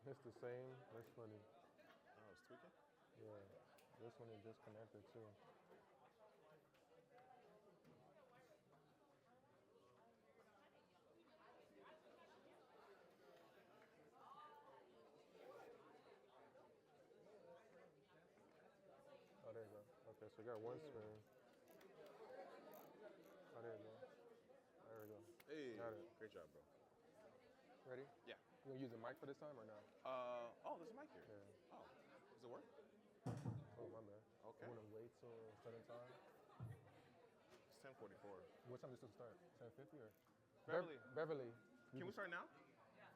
It's the same. That's funny. Oh, it's tweaking? Yeah. This one is disconnected too. Oh, there you go. Okay, so we got one screen. Oh, there you go. There we go. Hey, Got it. great job, bro. Ready? Yeah. You gonna use the mic for this time or not? Oh, there's a mic here. Yeah. Oh, does it work? Oh, my bad. Okay. You wanna wait till a certain time? It's 10:44. What time does this start? 10:50 or? Beverly, Beverly. can we start now?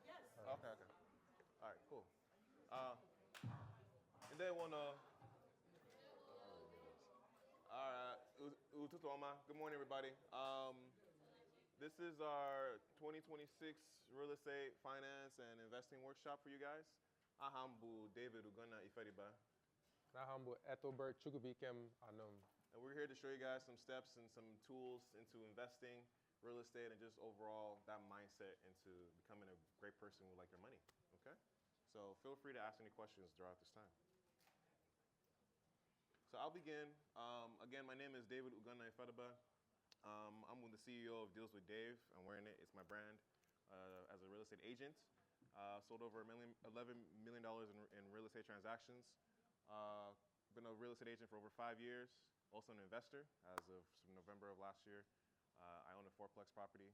Yes. Okay, okay. All right, cool. And then wanna. All right, Ututoma. Good morning, everybody. This is our 2026 real estate finance and investing workshop for you guys. Ahambu David Ugana Ifediba. Na humble Ethelbert Chukubikem Anum. And we're here to show you guys some steps and some tools into investing, real estate, and just overall that mindset into becoming a great person with like your money, okay? So feel free to ask any questions throughout this time. So I'll begin. Again, my name is David Ugana Ifediba. I'm the CEO of DealswithDave. I'm wearing it. It's my brand as a real estate agent. Sold over $11 million in real estate transactions. Been a real estate agent for over 5 years. Also an investor as of November of last year. I own a fourplex property.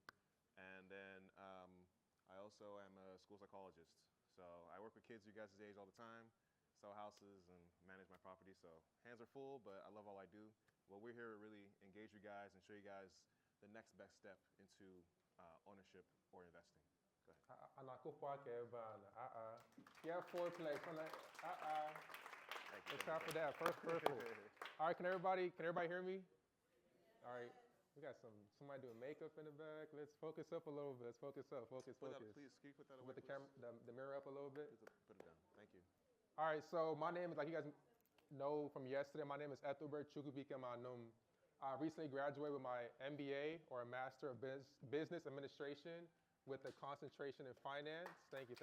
And then I also am a school psychologist. So I work with kids you guys' age all the time, sell houses and manage my property. So hands are full, but I love all I do. Well, we're here to really engage you guys and show you guys the next best step into ownership or investing. Go ahead. Yeah, fourplex. Thank you. Let's clap for that. First purple. All right, can everybody hear me? All right, we got somebody doing makeup in the back. Let's focus up a little bit. Let's focus up. Focus. Please, can you put that away, Put the please? camera, the mirror up a little bit. Put it down. Thank you. All right, so my name is, like you guys know from yesterday, my name is Ethelbert Chukwubuike Manum. I recently graduated with my MBA, or a Master of Business Administration, with a concentration in finance. Thank you.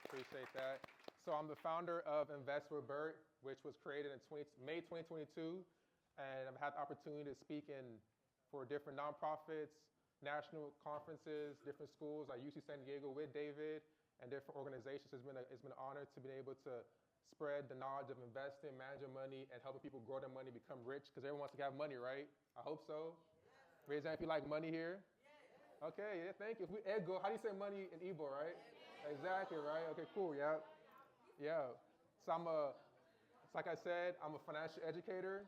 Appreciate that. So I'm the founder of InvestwithBert, which was created in May 2022, and I've had the opportunity to speak for different nonprofits, national conferences, different schools like UC San Diego with David, and different organizations. It's been an honor to be able to spread the knowledge of investing, managing money, and helping people grow their money, become rich, because everyone wants to have money, right? I hope so. Yes. Raise your hand if you like money here. Yes. Okay, yeah, thank you. If we Ego, how do you say money in Igbo, right? Yes. Exactly, right? Okay, cool, yeah. Yeah. So like I said, I'm a financial educator,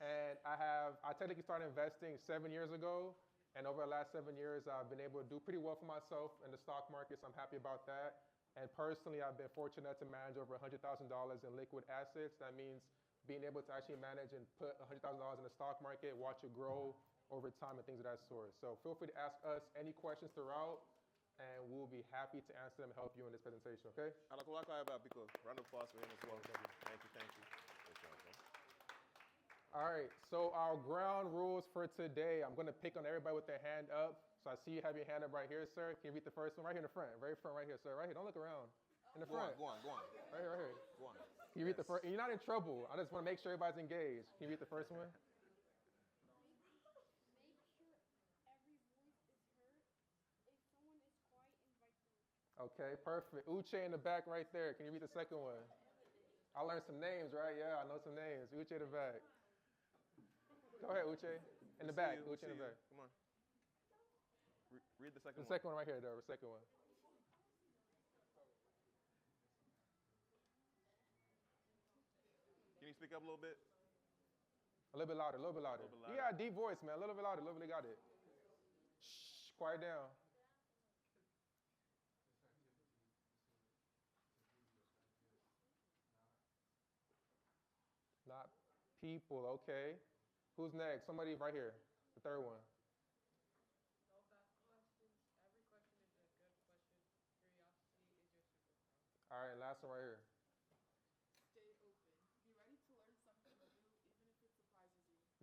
and I technically started investing 7 years ago. And over the last 7 years, I've been able to do pretty well for myself in the stock market, so I'm happy about that. And personally, I've been fortunate to manage over $100,000 in liquid assets. That means being able to actually manage and put $100,000 in the stock market, watch it grow over time and things of that sort. So feel free to ask us any questions throughout, and we'll be happy to answer them and help you in this presentation, okay? Round of applause for him as well. Thank you. Good job, bro. All right, so our ground rules for today, I'm gonna pick on everybody with their hand up. So I see you have your hand up right here, sir. Can you read the first one? Right here in the front, very front right here, sir. Right here, don't look around. In the front. Go on. Right here. Go on. Can you read the first? You're not in trouble. I just wanna make sure everybody's engaged. Can you read the first one? Make sure every voice is heard. If someone is quiet, invite them. Okay, perfect. Uche in the back right there. Can you read the second one? I learned some names, right? Yeah, I know some names. Uche in the back. Go ahead, Uche. In the back. Uche in the back. Come on. Read the second one. The second one right here, though. The second one. Can you speak up a little bit? A little bit louder. You got a deep voice, man. A little bit louder. Got it. Shh, quiet down. Not people, okay. Who's next? Somebody right here. The third one. No bad questions. Every question is a good question. Curiosity is your superpower. All right, last one right here. Stay open. Be ready to learn something new, even if it surprises you.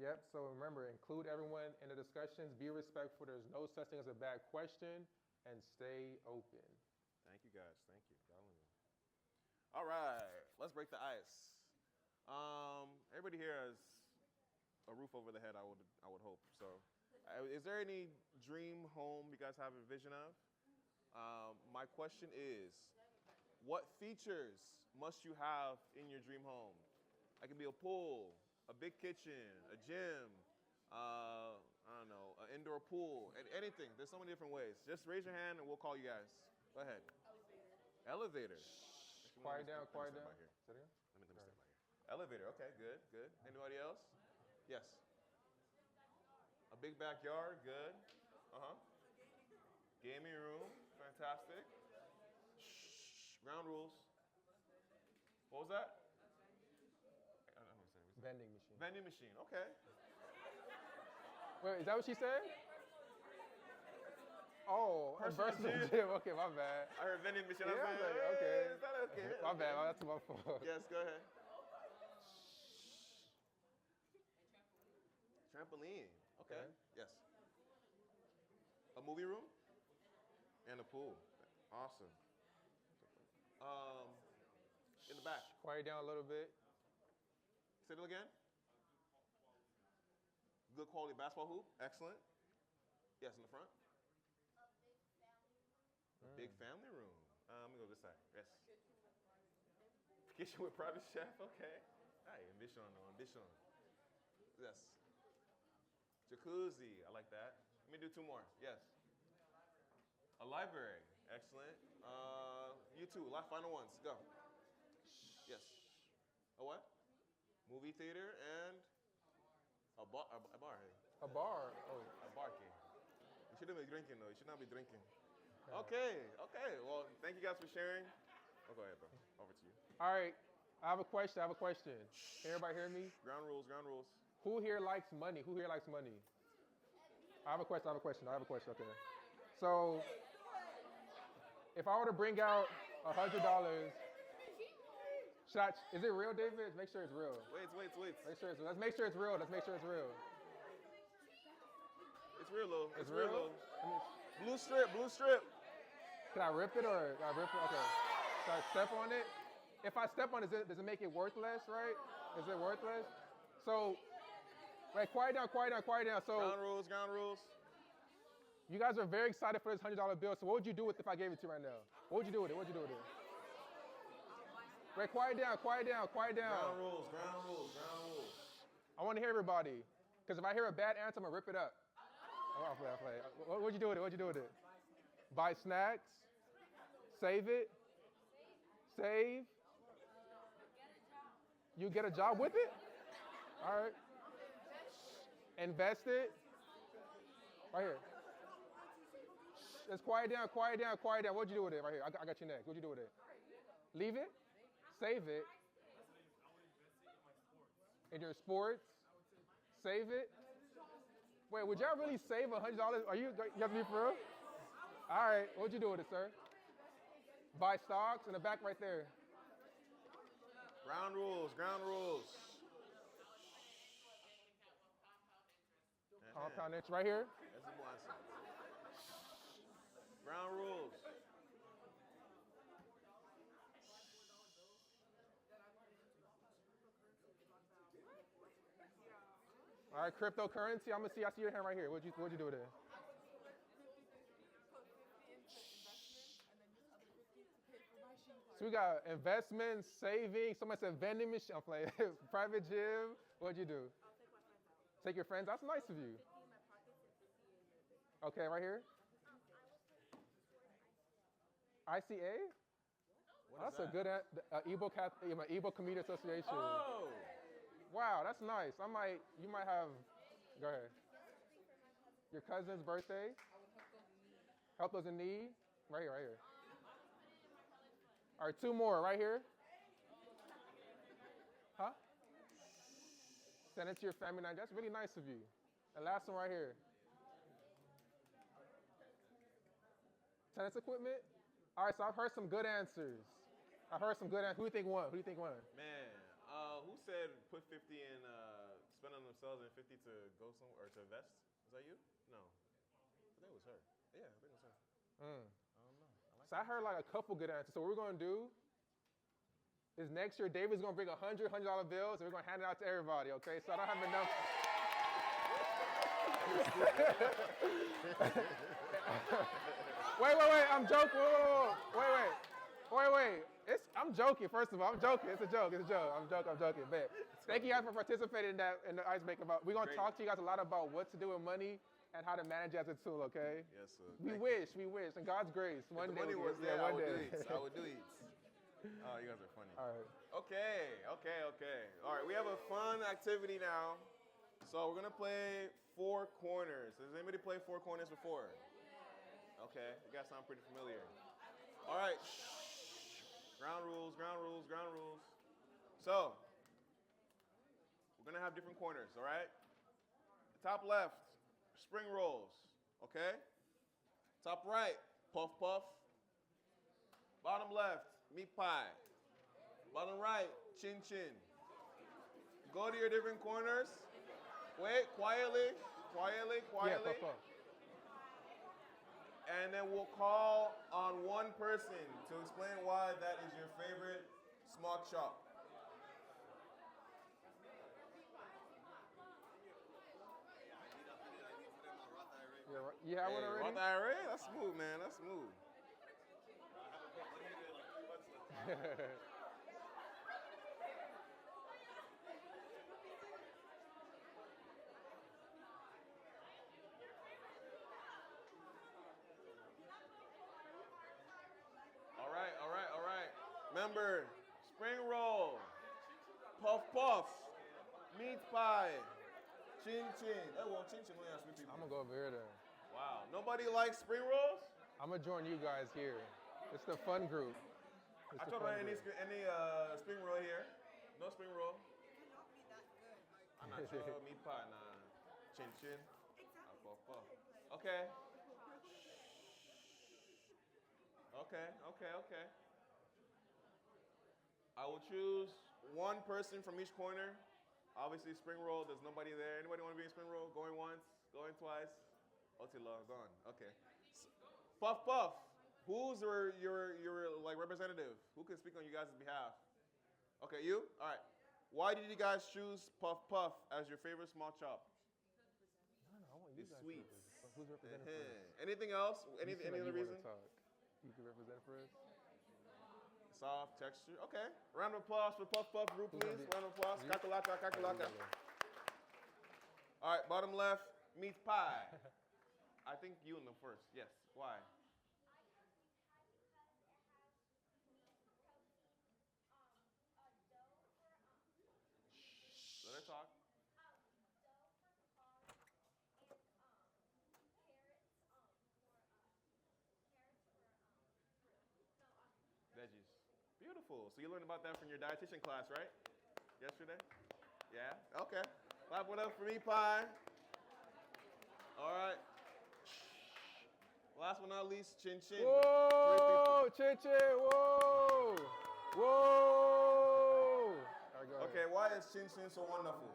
Yep, so remember, include everyone in the discussions. Be respectful. There's no such thing as a bad question. And stay open. guys. Thank you. All right, let's break the ice. Everybody here has a roof over the head, I would hope. So, is there any dream home you guys have a vision of? My question is, what features must you have in your dream home? It can be a pool, a big kitchen, a gym, I don't know, an indoor pool, and anything. There's so many different ways. Just raise your hand and we'll call you guys. Go ahead. Elevator. Quiet down, quiet down. Let me step by here. Elevator, okay, good, good. Anybody else? Yes. A big backyard, good. Gaming room, fantastic. Shh, ground rules. What was that? I don't understand. Vending machine. Vending machine, okay. Wait, is that what she said? Oh, a personal gym. Okay, my bad. I heard vending machine. Yeah, I was like, okay. Is that okay? My bad. That's my fault. Yes, go ahead. Trampoline. Okay. Yes. A movie room and a pool. Awesome. In the back. Quiet down a little bit. Say it again. Good quality basketball hoop. Excellent. Yes, in the front. Big family room. Let me go this side. Yes. Kitchen with private chef. Okay. Hey, ambition. Yes. Jacuzzi. I like that. Let me do two more. Yes. A library. Excellent. You two. Final ones. Go. Yes. A what? Movie theater and a bar. A bar. Hey. A bar. Oh. A bar key. You shouldn't be drinking though. You should not be drinking. Okay. Well, thank you guys for sharing. Oh, go ahead, bro. Over to you. All right. I have a question. Can everybody hear me? Ground rules. Who here likes money? I have a question. Okay. So, if I were to bring out $100, is it real, David? Make sure it's real. Wait. Let's make sure it's real. It's real, though. It's real? Blue strip. Can I rip it or Okay. Should I step on it? If I step on it, does it make it worthless, right? Is it worthless? So, wait, quiet down. So, Ground rules. you guys are very excited for this $100 bill. So what would you do with it if I gave it to you right now? What would you do with it? Wait, quiet down. Ground rules. I want to hear everybody. Because if I hear a bad answer, I'm going to rip it up. I'll play. What'd you do with it? Buy snacks? Save it? Save? You get a job with it? All right. Invest it? Right here. Let's quiet down. What'd you do with it? Right here. I got you next. What'd you do with it? Leave it? Save it? In your sports? Save it? Wait, would y'all really save $100? You have to be for real? All right. What'd you do with it, sir? Buy stocks in the back right there. Ground rules. Compound interest right here. That's the one answer. Ground rules. All right, cryptocurrency. I see your hand right here. What'd you do with it? So we got investments, savings. Somebody said vending machine. I'm playing. Private gym. What'd you do? Take your friends. That's nice of you. Okay, right here. ICA? That's a good Igbo Community Association. Oh. Wow, that's nice. You might have, go ahead. Your cousin's birthday? Help those in need? Right here. All right, two more, right here. Huh? Send it to your family. That's really nice of you. And last one right here. Tennis equipment? All right, so I've heard some good answers. Who do you think won? Man, who said put 50 in, spend on themselves and 50 to go somewhere or to invest? Was that you? No. I think it was her. Yeah, I think it was her. I don't know. I So I heard like a couple good answers. So what we're gonna do is next year David's gonna bring $100 bills and we're gonna hand it out to everybody. Okay, so I don't have enough. Wait, I'm joking. Wait. I'm joking, first of all. I'm joking. It's a joke. I'm joking. But thank you guys for participating in that in the icebreaker. We're going to talk to you guys a lot about what to do with money and how to manage it as a tool, okay? Yes, sir. We wish. In God's grace. One day. Money was there, one I day. would do it. Oh, you guys are funny. All right. Okay. All right, we have a fun activity now. So we're going to play Four Corners. Has anybody played Four Corners before? Okay, you guys sound pretty familiar. All right. Ground rules. So, we're going to have different corners, all right? Top left, spring rolls, okay? Top right, puff puff. Bottom left, meat pie. Bottom right, chin chin. Go to your different corners. Wait, quietly. Yeah, puff, puff. And then we'll call on one person to explain why that is your favorite smock shop. You have one already? Roth IRA? That's smooth, man. That's smooth. All right. Remember, spring roll, puff puff, meat pie, chin chin. Hey, well, chin chin only has 3 people. I'm going to go over here then. Wow. Nobody likes spring rolls? I'm going to join you guys here. It's the fun group. I told her any spring roll here. No spring roll. I'm not sure. Meat pie, nah. Chin chin. Puff puff. Okay. Okay. I will choose one person from each corner. Obviously, spring roll, there's nobody there. Anybody want to be in spring roll? Going once, going twice. Otila, gone. Okay. Puff puff. Who's your like representative? Who can speak on you guys' behalf? Okay, you? All right. Why did you guys choose puff puff as your favorite small chop? I want you It's guys sweet. to represent. Who's representing for us? Anything else? Any other reason? You can represent for us? Soft texture. Okay. Round of applause for Puff Puff group, please. Round of applause. Kakalaka. All right, bottom left, meat pie. I think you in the first. Yes. Why? Let her talk. Veggies. Beautiful. So you learned about that from your dietitian class, right? Yesterday? Yeah? Okay. Clap it up for me, pie. All right. Last but not least, chin chin. Whoa! Chin chin! Whoa! All right, go ahead. Okay, why is chin chin so wonderful?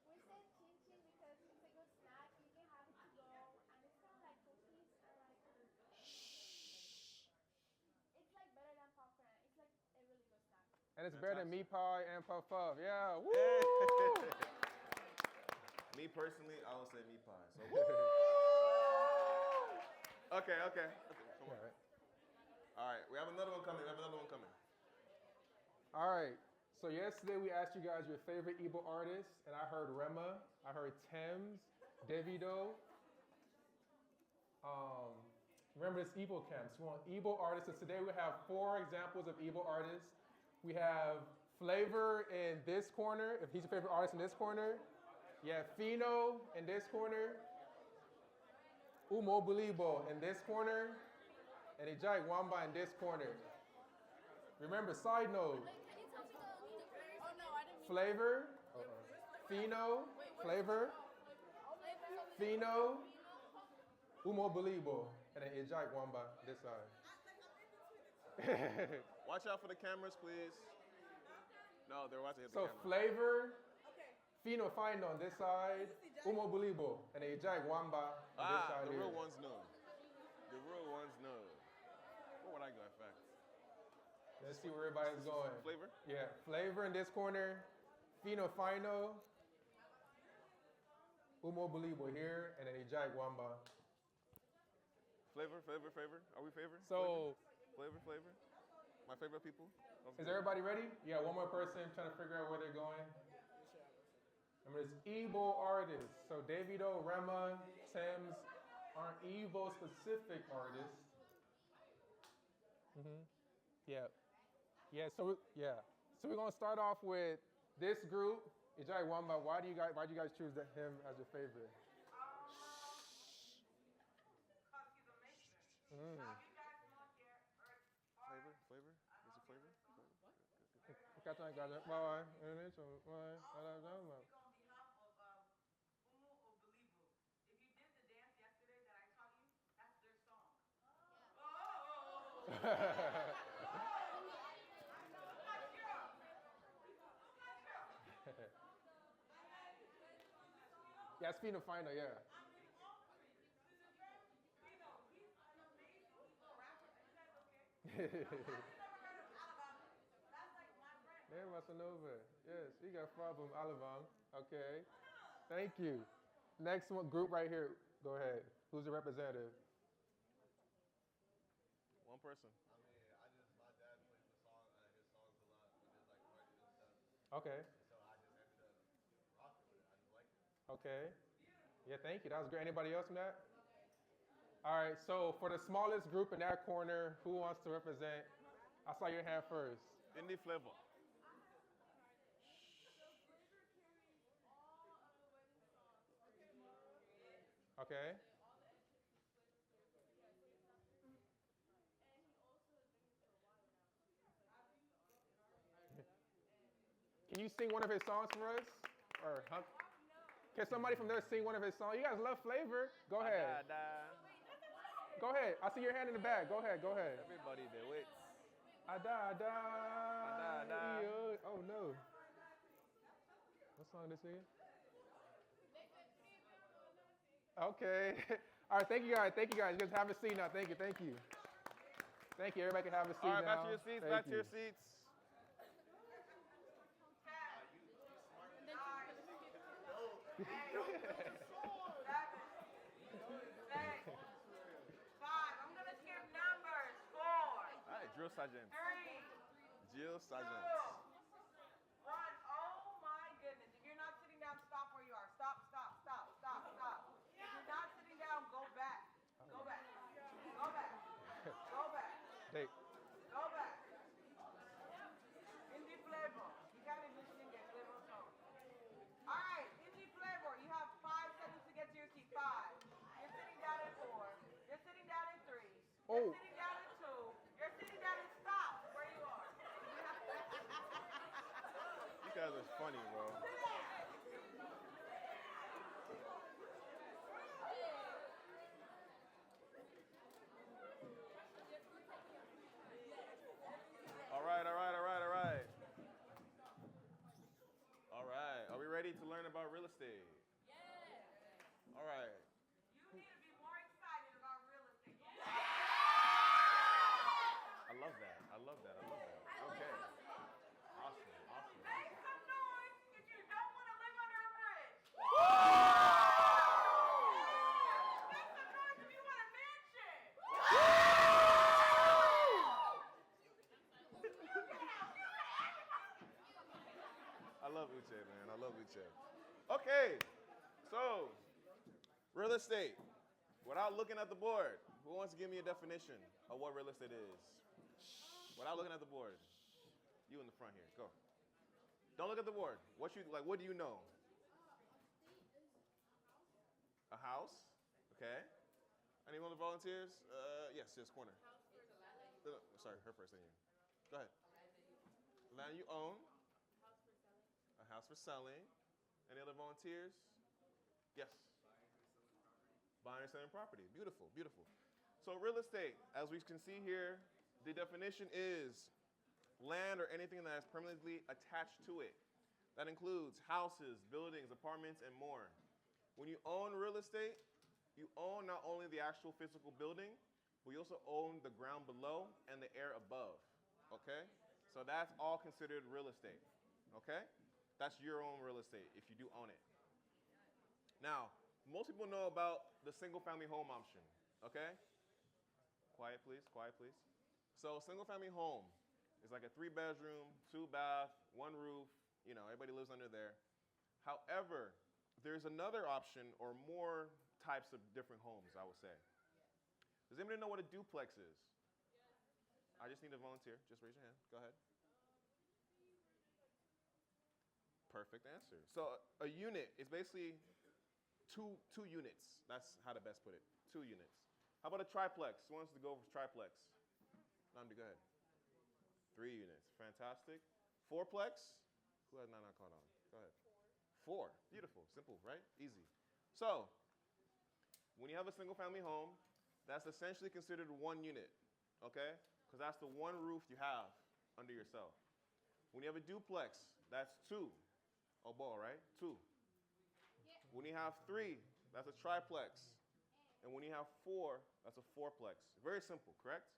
We say chin chin because it's a good snack. You can have it to go, and it's kind of like cookies and like. It's like better than popcorn. It's like a really good snack. And it's better than meat pie and puff puff. Yeah. Woo! Me personally, I would say meat pie. So woo! Okay. Come on. All right, we have another one coming. All right. So yesterday we asked you guys your favorite Igbo artists, and I heard Rema, I heard Thames, Davido. Remember this Igbo camps. We want Igbo artists. So today we have 4 examples of Igbo artists. We have Flavor in this corner, if he's your favorite artist in this corner. You have Fino in this corner. Umo Bulibo in this corner. And Ijai Wamba in this corner. Remember, side note. Flavor, Fino, Flavor, Fino, Umo Bulibo, and then Ijai Wamba this side. Watch out for the cameras, please. No, they're watching the So camera. Flavor, Fino Fino on this side, Umo Bulibo, and then Ijai Wamba on this side the here. real ones know. The real ones know. Where would I go, in fact? Let's see where everybody's going. Flavor? Yeah, Flavor in this corner. Fino Fino. Umo Belibo here, and then Ijai Wamba. Flavor? Are we favor? So, Flavor? My favorite people? is everybody ready? Yeah, one more person trying to figure out where they're going. I mean, it's Igbo artists. So Davido, Rema, Thames aren't Igbo specific artists. Yeah. So we're gonna start off with this group. Ijai Wamba, why do you guys choose him as your favorite? Flavor? Is it flavor? Yeah, it's Fino Fino, yeah. Yes, you got far from Alabang. Okay. Thank you. Next one, group right here. Go ahead. Who's the representative? One person. My dad plays the song, his songs a lot when there's like parties and stuff. Okay. So I just ended up rocking with it. I just like it. Okay. Yeah, thank you. That was great. Anybody else from that? All right. So for the smallest group in that corner, who wants to represent? I saw your hand first. Indie flavor. Okay. Can you sing one of his songs for us? Or can somebody from there sing one of his songs? You guys love Flavor. Go ahead. Go ahead. I see your hand in the back. Go ahead. Everybody do it. Ada. Ada. Oh no. What song is this? Okay. All right. Thank you guys. You guys have a seat now. Thank you. Everybody can have a seat All right, now. back to your seats. Thank you. Drill Sergeant. 3, Drill Sergeant. 2, 1. Oh my goodness. If you're not sitting down, stop where you are. Stop. If you're not sitting down, go back. Hey. Go back. Indie flavor. You gotta listen and flavor song. Alright, indie flavor. You have 5 seconds to get to your seat. 5. You're sitting down at 4. You're sitting down at 3. You're sitting down at 2. You're sitting down and stop where you are. You guys are funny, bro. All right. Are we ready to learn about real estate? Yeah. All right. You need to be more excited about real estate. I love that. Okay. Awesome. Make some noise if you don't want to live under a bridge. Make some noise if you want a mansion. I love Uche, man. Okay. So, real estate. Without looking at the board, who wants to give me a definition of what real estate is? Without looking at the board. You in the front here. Go. Don't look at the board. What do you know? A house? Okay. Anyone that volunteers? Yes, corner. Sorry, her first than you. Go ahead. Land you own. A house for selling. Any other volunteers? Yes. Buying or selling property. Beautiful. So real estate, as we can see here, the definition is land or anything that is permanently attached to it. That includes houses, buildings, apartments, and more. When you own real estate, you own not only the actual physical building, but you also own the ground below and the air above, okay? So that's all considered real estate, okay? That's your own real estate if you do own it. Now, most people know about the single-family home option, okay? Quiet, please, quiet, please. So single-family home is like a 3-bedroom, 2-bath, 1 roof, you know, everybody lives under there. However, there's another option or more types of different homes, I would say. Does anybody know what a duplex is? I just need a volunteer. Just raise your hand. Go ahead. Perfect answer. So a unit is basically two units. That's how to best put it. 2 units. How about a triplex? Who wants to go for triplex? Namdi, go ahead. 3 units. Fantastic. Fourplex? Who has not caught on? Go ahead. 4. Beautiful. Simple, right? Easy. So when you have a single family home, that's essentially considered 1 unit, okay? Because that's the 1 roof you have under yourself. When you have a duplex, that's 2. Oh, ball, right? 2. When you have 3, that's a triplex. And when you have 4, that's a fourplex. Very simple, correct?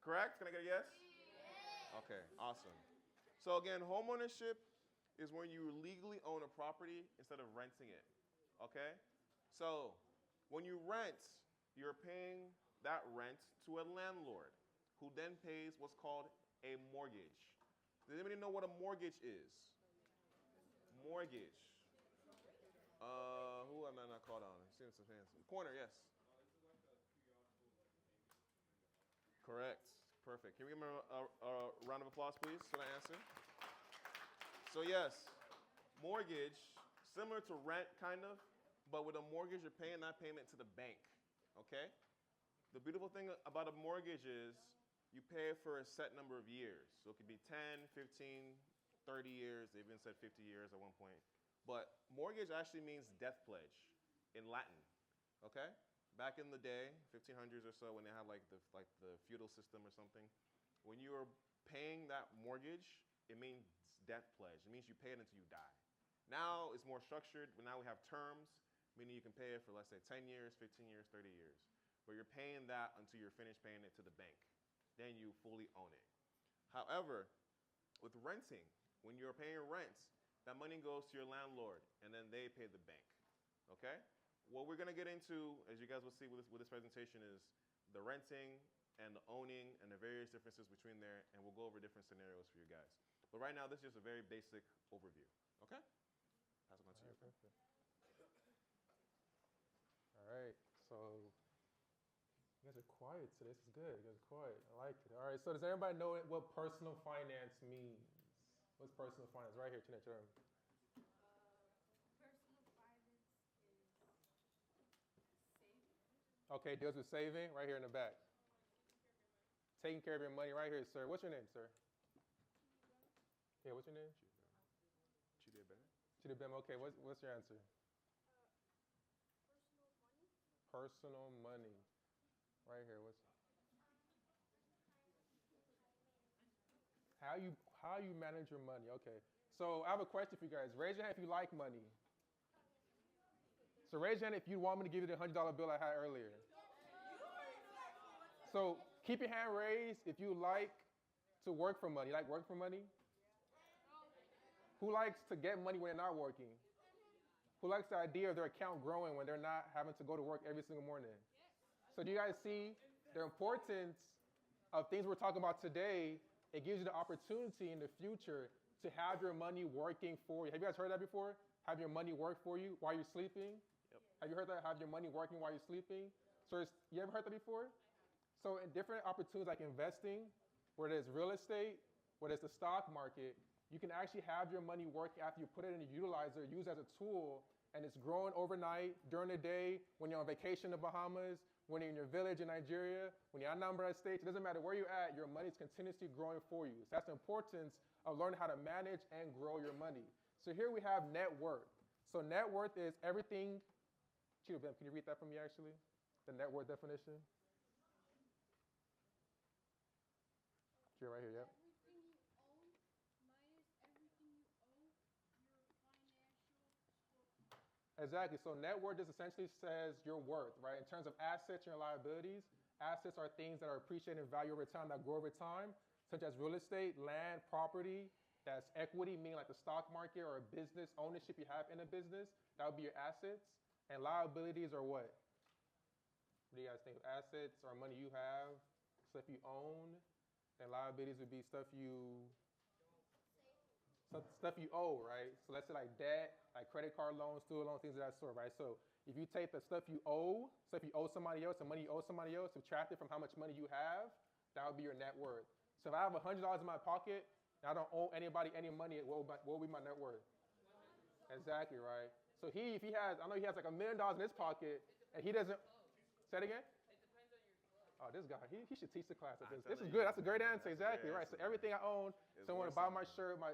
Correct? Can I get a yes? Okay, awesome. So again, homeownership is when you legally own a property instead of renting it, okay? So when you rent, you're paying that rent to a landlord who then pays what's called a mortgage. Does anybody know what a mortgage is? Mortgage. Who am I not caught on? I'm seeing some hands. Corner, yes. Correct. Perfect. Can we give him a round of applause, please, for that answer? So yes, mortgage, similar to rent, kind of, but with a mortgage, you're paying that payment to the bank, okay? The beautiful thing about a mortgage is you pay for a set number of years. So it could be 10, 15, 30 years. They even said 50 years at one point. But mortgage actually means death pledge in Latin, okay? Back in the day, 1500s or so, when they had like the feudal system or something, when you were paying that mortgage, it means death pledge. It means you pay it until you die. Now it's more structured, but now we have terms, meaning you can pay it for, let's say, 10 years, 15 years, 30 years. But you're paying that until you're finished paying it to the bank. Then you fully own it. However, with renting, when you're paying rent, that money goes to your landlord, and then they pay the bank, okay? What we're gonna get into, as you guys will see with this presentation, is the renting and the owning and the various differences between there, and we'll go over different scenarios for you guys. But right now, this is just a very basic overview, okay? Pass it on to you. Perfect. All right, so you guys are quiet today. This is good. You guys are quiet. I like it. All right, so does everybody know what personal finance means? What's personal finance? Right here, Tanisha. Personal finance is saving. Okay, deals with saving. Right here in the back. Taking care of your money. Right here, sir. What's your name, sir? Yeah, what's your name? Chide better? Chidibem. Okay, what's your answer? Personal money. Personal money. Right here. How you manage your money? Okay. So I have a question for you guys. Raise your hand if you like money. So raise your hand if you want me to give you the $100 bill I had earlier. So keep your hand raised if you like to work for money. You like work for money? Who likes to get money when they're not working? Who likes the idea of their account growing when they're not having to go to work every single morning? So do you guys see the importance of things we're talking about today? It gives you the opportunity in the future to have your money working for you. Have you guys heard that before? Have your money work for you while you're sleeping? Yep. Have you heard that? Have your money working while you're sleeping? So you ever heard that before? So in different opportunities like investing, whether it's real estate, whether it's the stock market, you can actually have your money working after you put it in a utilizer, used as a tool, and it's growing overnight, during the day, when you're on vacation in the Bahamas, when you're in your village in Nigeria, when you're in Anambra State. It doesn't matter where you're at, your money is continuously growing for you. So that's the importance of learning how to manage and grow your money. So here we have net worth. So net worth is everything. Chidibem, can you read that for me actually? The net worth definition? Here, right here, yep. Everything you own minus everything you owe your financial score. Exactly. So net worth just essentially says your worth, right? In terms of assets and your liabilities, Assets are things that are appreciated in value over time, that grow over time, such as real estate, land, property. That's equity, meaning like the stock market or a business ownership you have in a business. That would be your assets. And liabilities are what? What do you guys think? Assets are money you have, stuff you own. And liabilities would be stuff you owe, right? So let's say like debt, like credit card loans, student loans, things of that sort, right? So if you take the stuff you owe somebody else, the money you owe somebody else, subtract it from how much money you have, that would be your net worth. So if I have $100 in my pocket, and I don't owe anybody any money, what would be my net worth? Exactly, right? So if he has, I know he has like $1 million in his pocket, and he doesn't, say it again? Oh, this guy, he should teach the class at this. This is good. That's a great answer. Exactly, right? So everything I own, someone to buy my shirt, my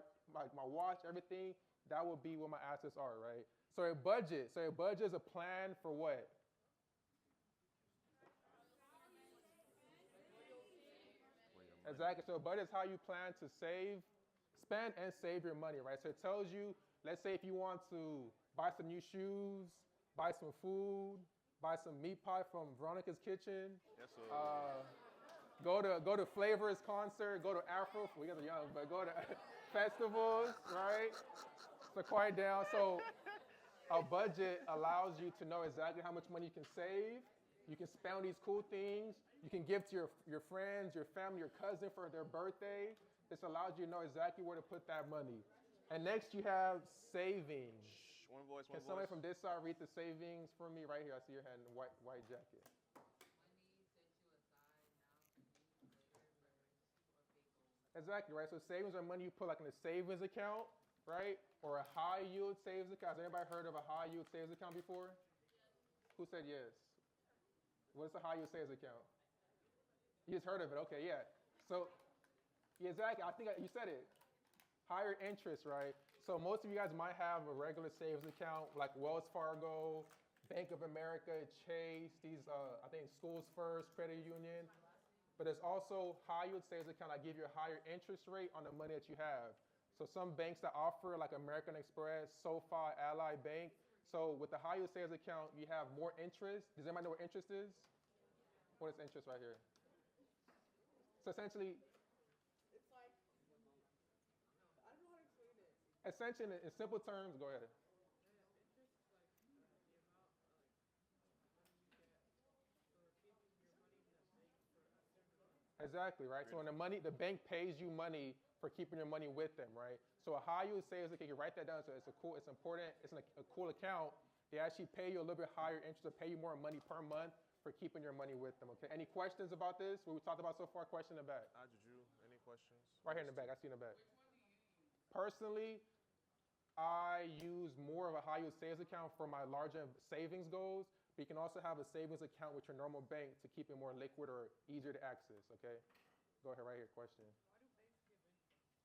watch, everything, that will be what my assets are, right? So a budget is a plan for what? Exactly. So a budget is how you plan to spend and save your money, right? So it tells you, let's say if you want to buy some new shoes, buy some food, buy some meat pie from Veronica's Kitchen. Yes, sir. Go to Flavor's concert. Go to Afro. We guys are young, but go to festivals, right? So quiet down. So a budget allows you to know exactly how much money you can save. You can spend on these cool things. You can give to your friends, your family, your cousin for their birthday. This allows you to know exactly where to put that money. And next you have savings. One voice. Can somebody from this side read the savings for me? Right here, I see your hand in the white jacket. Exactly, right? So savings are money you put like in a savings account, right? Or a high yield savings account. Has anybody heard of a high yield savings account before? Who said yes? What's a high yield savings account? You just heard of it. Okay, yeah. So, yeah, exactly. I think you said it. Higher interest, right? So most of you guys might have a regular savings account like Wells Fargo, Bank of America, Chase, these, I think Schools First, Credit Union. But there's also high yield savings account that give you a higher interest rate on the money that you have. So some banks that offer like American Express, SoFi, Ally Bank. So with the high yield savings account, you have more interest. Does anybody know what interest is? What is interest right here? So essentially, It's like, I don't know how to explain it. essentially in simple terms, go ahead. Exactly, right? So when the bank pays you money for keeping your money with them, right? So a high yield savings account, you write that down. So it's important. It's a cool account. They actually pay you a little bit higher interest, to pay you more money per month for keeping your money with them. Okay. Any questions about this? What we talked about so far? Question in the back. Juju, any questions? Right here in the back. I see in the back. Personally, I use more of a high yield savings account for my larger savings goals. But you can also have a savings account with your normal bank to keep it more liquid or easier to access, okay? Go ahead, right here, question.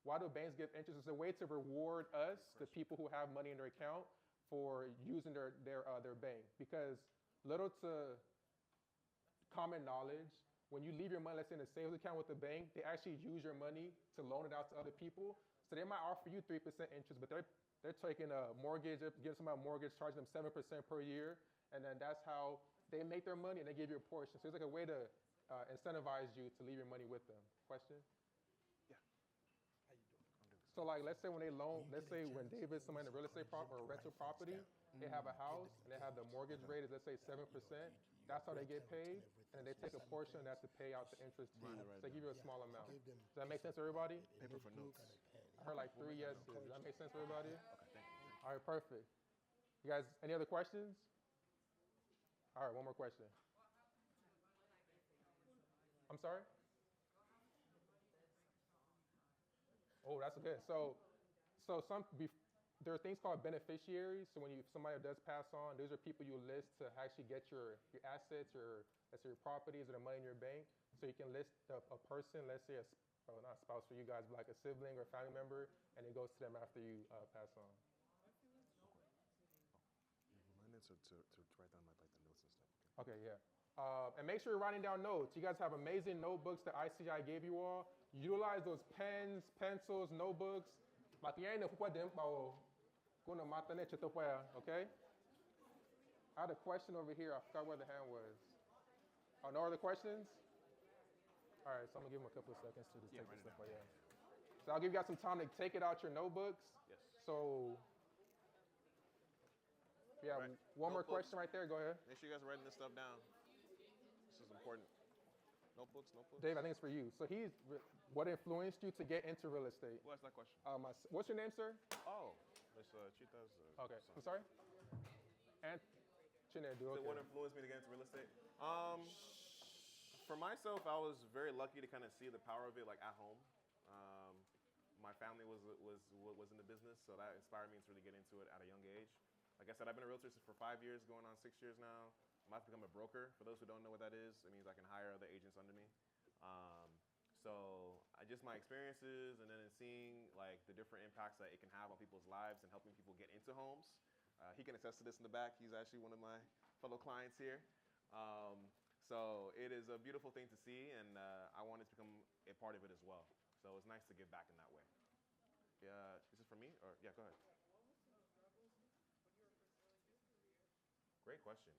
Why do banks give interest? It's a way to reward us, the people who have money in their account, for using their bank. Because little to common knowledge, when you leave your money, let's say in a savings account with the bank, they actually use your money to loan it out to other people. So they might offer you 3% interest, but they're taking a mortgage, giving somebody a mortgage, charging them 7% per year. And then that's how they make their money, and they give you a portion. So it's like a way to incentivize you to leave your money with them. Question? Yeah. How you doing? So like, let's say when they loan, let's say when David's somebody in a real estate or rental property, they have a house and they have the mortgage rate is, let's say 7%. That's how they get paid, and they take a portion of that to pay out the interest to you. So they give you a small amount. Does that make sense to everybody? Paper for notes. I heard like 3 yeses. Does that make sense to everybody? Okay, thank you. All right, perfect. You guys, any other questions? All right, one more question. I'm sorry? Oh, that's good. So there are things called beneficiaries. So when somebody does pass on, those are people you list to actually get your assets, let's say your properties or the money in your bank. So you can list a person, let's say not a spouse for you guys, but like a sibling or family member, and it goes to them after you pass on. Remind us to write down like the notes and stuff. Okay, yeah. And make sure you're writing down notes. You guys have amazing notebooks that ICI gave you all. Utilize those pens, pencils, notebooks. Okay? I had a question over here. I forgot where the hand was. Oh, no other questions? All right, so I'm gonna give him a couple of seconds to just Yeah, take write this it stuff down. out. Yeah. So I'll give you guys some time to take it out your notebooks. Yes. So yeah, Right. one more Notebooks. question right there. Go ahead. Make sure you guys are writing this stuff down. This is important. Notebooks. Dave, I think it's for you. So what influenced you to get into real estate? Who asked that question? What's your name, sir? Oh, it's Chita's Okay, son. I'm sorry? Chinedu, So what okay. influenced me to get into real estate? For myself, I was very lucky to kind of see the power of it like at home. My family was in the business, so that inspired me to really get into it at a young age. Like I said, I've been a realtor for 5 years, going on 6 years now. I'm about to become a broker. For those who don't know what that is, it means I can hire other agents under me. So just my experiences, and then seeing like the different impacts that it can have on people's lives and helping people get into homes. He can attest to this in the back. He's actually one of my fellow clients here. So it is a beautiful thing to see, and I wanted to become a part of it as well. So it's nice to give back in that way. Yeah, is this for me? Or yeah, go ahead. Great question.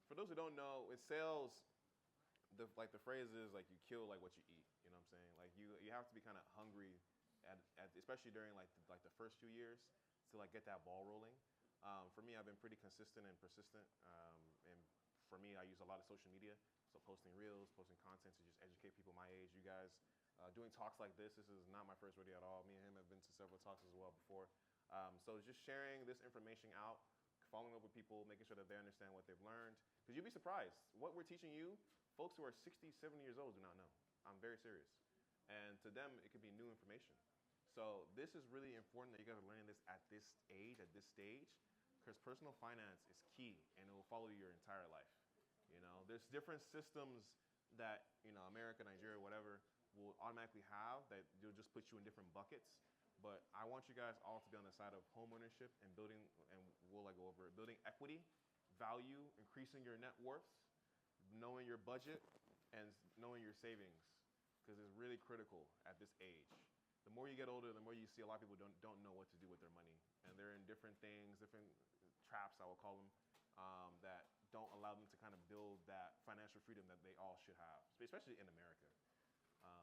For those who don't know, with sales, the phrase is like you kill like what you eat. You know what I'm saying? Like you have to be kind of hungry, especially during like the first few years to like get that ball rolling. For me, I've been pretty consistent and persistent. And for me, I use a lot of social media, so posting reels, posting content to just educate people my age. You guys doing talks like this. This is not my first rodeo at all. Me and him have been to several talks as well before. So just sharing this information out, following up with people, making sure that they understand what they've learned. Because you'd be surprised. What we're teaching you, folks who are 60, 70 years old do not know. I'm very serious. And to them, it could be new information. So this is really important that you guys are learning this at this age, at this stage, because personal finance is key, and it will follow you your entire life. You know, there's different systems that, you know, America, Nigeria, whatever, will automatically have that they'll just put you in different buckets. But I want you guys all to be on the side of home ownership and building, and we'll like go over it, building equity, value, increasing your net worth, knowing your budget, and knowing your savings, because it's really critical at this age. The more you get older, the more you see a lot of people don't know what to do with their money, and they're in different things, different traps, I will call them, that don't allow them to kind of build that financial freedom that they all should have, especially in America.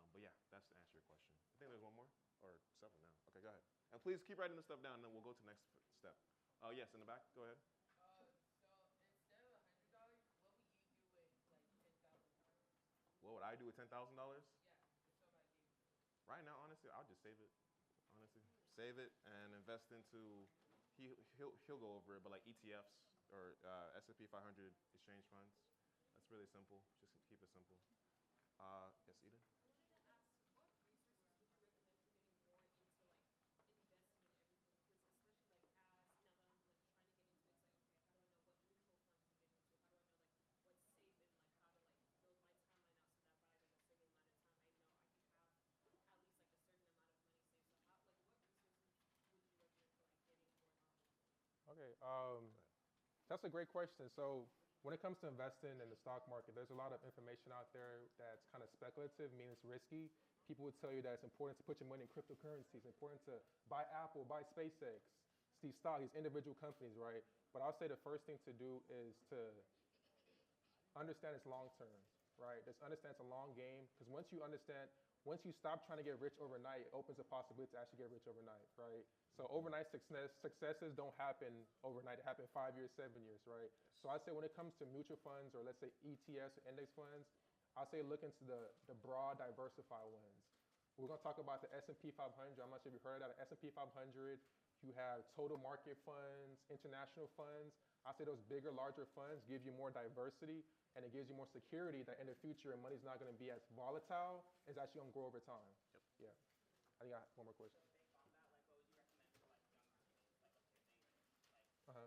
But yeah, that's to answer your question. I think there's one more, or several now. Okay, go ahead. And please keep writing this stuff down, and then we'll go to the next step. Oh, yes, in the back. Go ahead. So instead of $100, what would you do with like $10,000? What would I do with $10,000? Yeah, just so I gave you. Right now, honestly, I'll just save it. Honestly, save it and invest into. He'll go over it, but like ETFs or S&P 500 exchange funds. That's really simple. Just keep it simple. Yes, Eden. Okay, that's a great question. So when it comes to investing in the stock market, there's a lot of information out there that's kind of speculative, meaning it's risky. People would tell you that it's important to put your money in cryptocurrencies, it's important to buy Apple, buy SpaceX, these stocks, these individual companies, right? But I'll say the first thing to do is to understand it's long term, right? Just understand it's a long game, because once you stop trying to get rich overnight, it opens the possibility to actually get rich overnight, right? So overnight successes don't happen overnight. They happen 5 years, 7 years, right? So I'd say when it comes to mutual funds, or let's say ETFs or index funds, I'll say look into the broad diversified ones. We're going to talk about the S&P 500. I'm not sure if you've heard of that. The S&P 500, you have total market funds, international funds. I'll say those bigger, larger funds give you more diversity, and it gives you more security that in the future, money's not going to be as volatile. It's actually going to grow over time. Yep. Yeah. I think I have one more question. Uh-huh.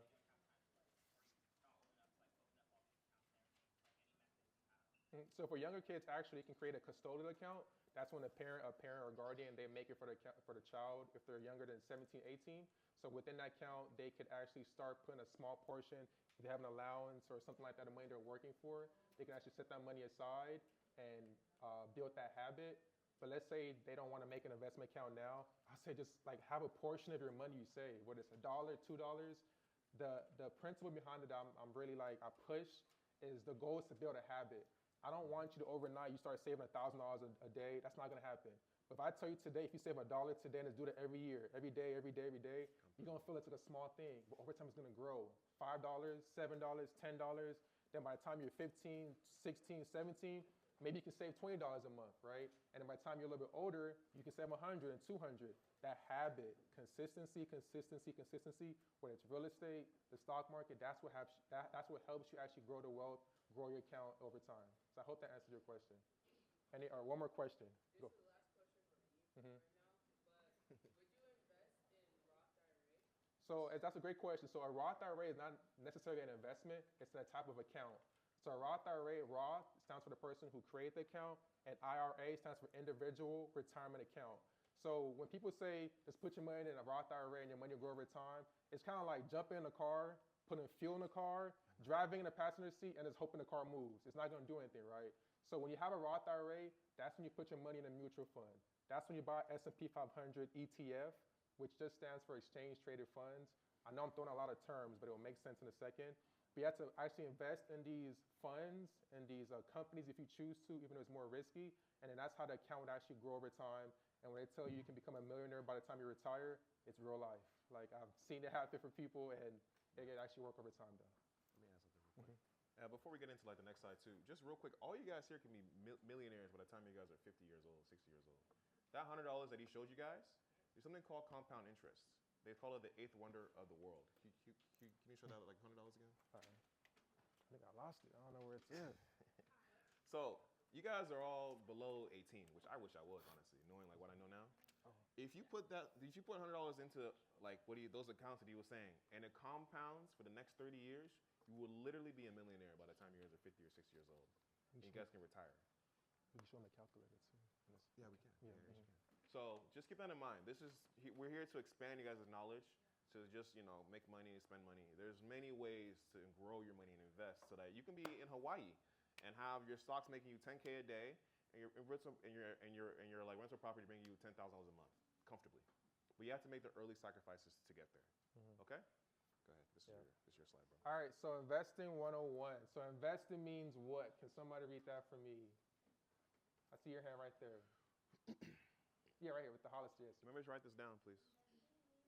So for younger kids, actually, you can create a custodial account. That's when a parent or guardian, they make it for the child if they're younger than 17, 18. So within that account, they could actually start putting a small portion. If they have an allowance or something like that, the money they're working for, they can actually set that money aside and build that habit. But let's say they don't want to make an investment account now. I say just like have a portion of your money you save, whether it's $1, $2. The principle behind it, I'm really like, I push, is the goal is to build a habit. I don't want you to overnight, you start saving $1,000 a day. That's not going to happen. But if I tell you today, if you save $1 today and just do that every year, every day, you're going to feel it's like a small thing. But over time, it's going to grow. $5, $7, $10. Then by the time you're 15, 16, 17, maybe you can save $20 a month, right? And then by the time you're a little bit older, you can save 100 and 200. That habit, consistency, whether it's real estate, the stock market, that's what helps you actually grow the wealth, grow your account over time. So I hope that answers your question. One more question. This Go. is the last question for me Mhm. right now, but would you invest in Roth IRA? So that's a great question. So a Roth IRA is not necessarily an investment. It's a type of account. So a Roth IRA, Roth stands for the person who created the account, and IRA stands for individual retirement account. So when people say, just put your money in a Roth IRA and your money will grow over time, it's kind of like jumping in a car, putting fuel in the car, driving in the passenger seat, and just hoping the car moves. It's not going to do anything, right? So when you have a Roth IRA, that's when you put your money in a mutual fund. That's when you buy S&P 500 ETF, which just stands for exchange traded funds. I know I'm throwing a lot of terms, but it will make sense in a second. But you have to actually invest in these funds and these companies if you choose to, even though it's more risky. And then that's how the account would actually grow over time. And when they tell you you can become a millionaire by the time you retire, it's real life. Like I've seen it happen for people, and it can actually work over time, though. Let me ask something real quick. Before we get into like the next side too, just real quick, all you guys here can be millionaires by the time you guys are 50 years old, 60 years old. That $100 that he showed you guys, there's something called compound interest. They call it the eighth wonder of the world. Can you show that like $100 again? All right. I think I lost it. I don't know where it's at. So you guys are all below 18, which I wish I was, honestly, knowing like what I know now. Oh. If you put $100 into like those accounts that he was saying, and it compounds for the next 30 years, you will literally be a millionaire by the time you guys are 50 or 60 years old. And you guys can retire. We can show them the calculator too. Yeah, we can. Yeah, Yes, you can. So just keep that in mind. We're here to expand you guys' knowledge, to just make money, spend money. There's many ways to grow your money and invest so that you can be in Hawaii and have your stocks making you $10K a day, and your like rental property bringing you $10,000 a month comfortably. But you have to make the early sacrifices to get there. Okay? Go ahead. This is your slide, bro. All right, so investing 101. So investing means what? Can somebody read that for me? I see your hand right there. Yeah, right here with the holidays. Remember to write this down, please. $11.50.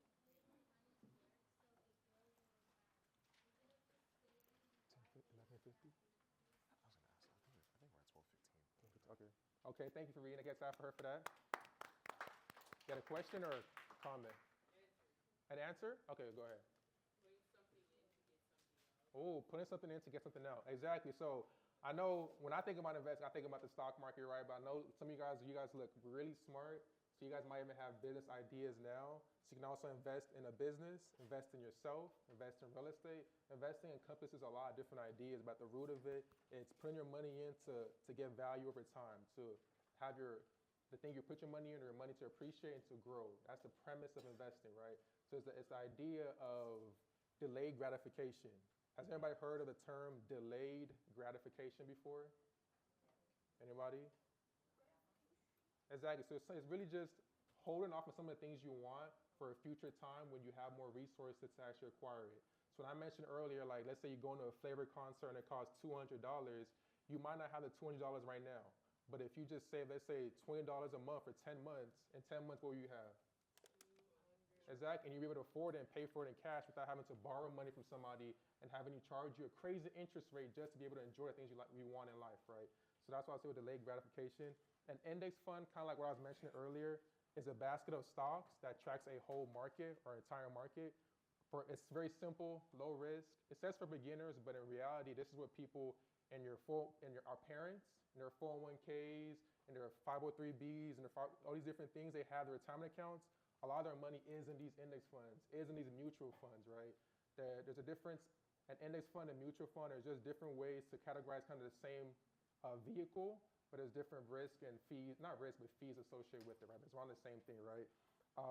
I was gonna ask. I think we're at 12:15. Okay. Okay, thank you for reading. I guess I for her for that. Got a question or comment? An answer? Okay, go ahead. Putting something in to get something out. Oh, putting something in to get something out. Exactly. So I know when I think about investing, I think about the stock market, right? But I know some of you guys look really smart. So you guys might even have business ideas now. So you can also invest in a business, invest in yourself, invest in real estate. Investing encompasses a lot of different ideas, but the root of it, it's putting your money in to get value over time, to have the thing you put your money in, or your money to appreciate and to grow. That's the premise of investing, right? So it's the idea of delayed gratification. Has anybody heard of the term delayed gratification before? Anybody? Exactly. So it's really just holding off on some of the things you want for a future time when you have more resources to actually acquire it. So when I mentioned earlier, like let's say you go into a flavor concert and it costs $200, you might not have the $200 right now. But if you just save, let's say $20 a month for 10 months, in 10 months, what will you have? Exactly. And you'll be able to afford it and pay for it in cash without having to borrow money from somebody and having you charge you a crazy interest rate just to be able to enjoy the things you want in life, right? So that's why I say with delayed gratification. An index fund, kind of like what I was mentioning earlier, is a basket of stocks that tracks a whole market or entire market. It's very simple, low risk. It says for beginners, but in reality, this is what people our parents, in their 401ks, and their 503Bs, and all these different things they have, their retirement accounts. A lot of their money is in these index funds, is in these mutual funds, right? There's a difference. An index fund and mutual fund are just different ways to categorize kind of the same vehicle, but there's different risk and fees, not risk, but fees associated with it, right? It's around the same thing, right?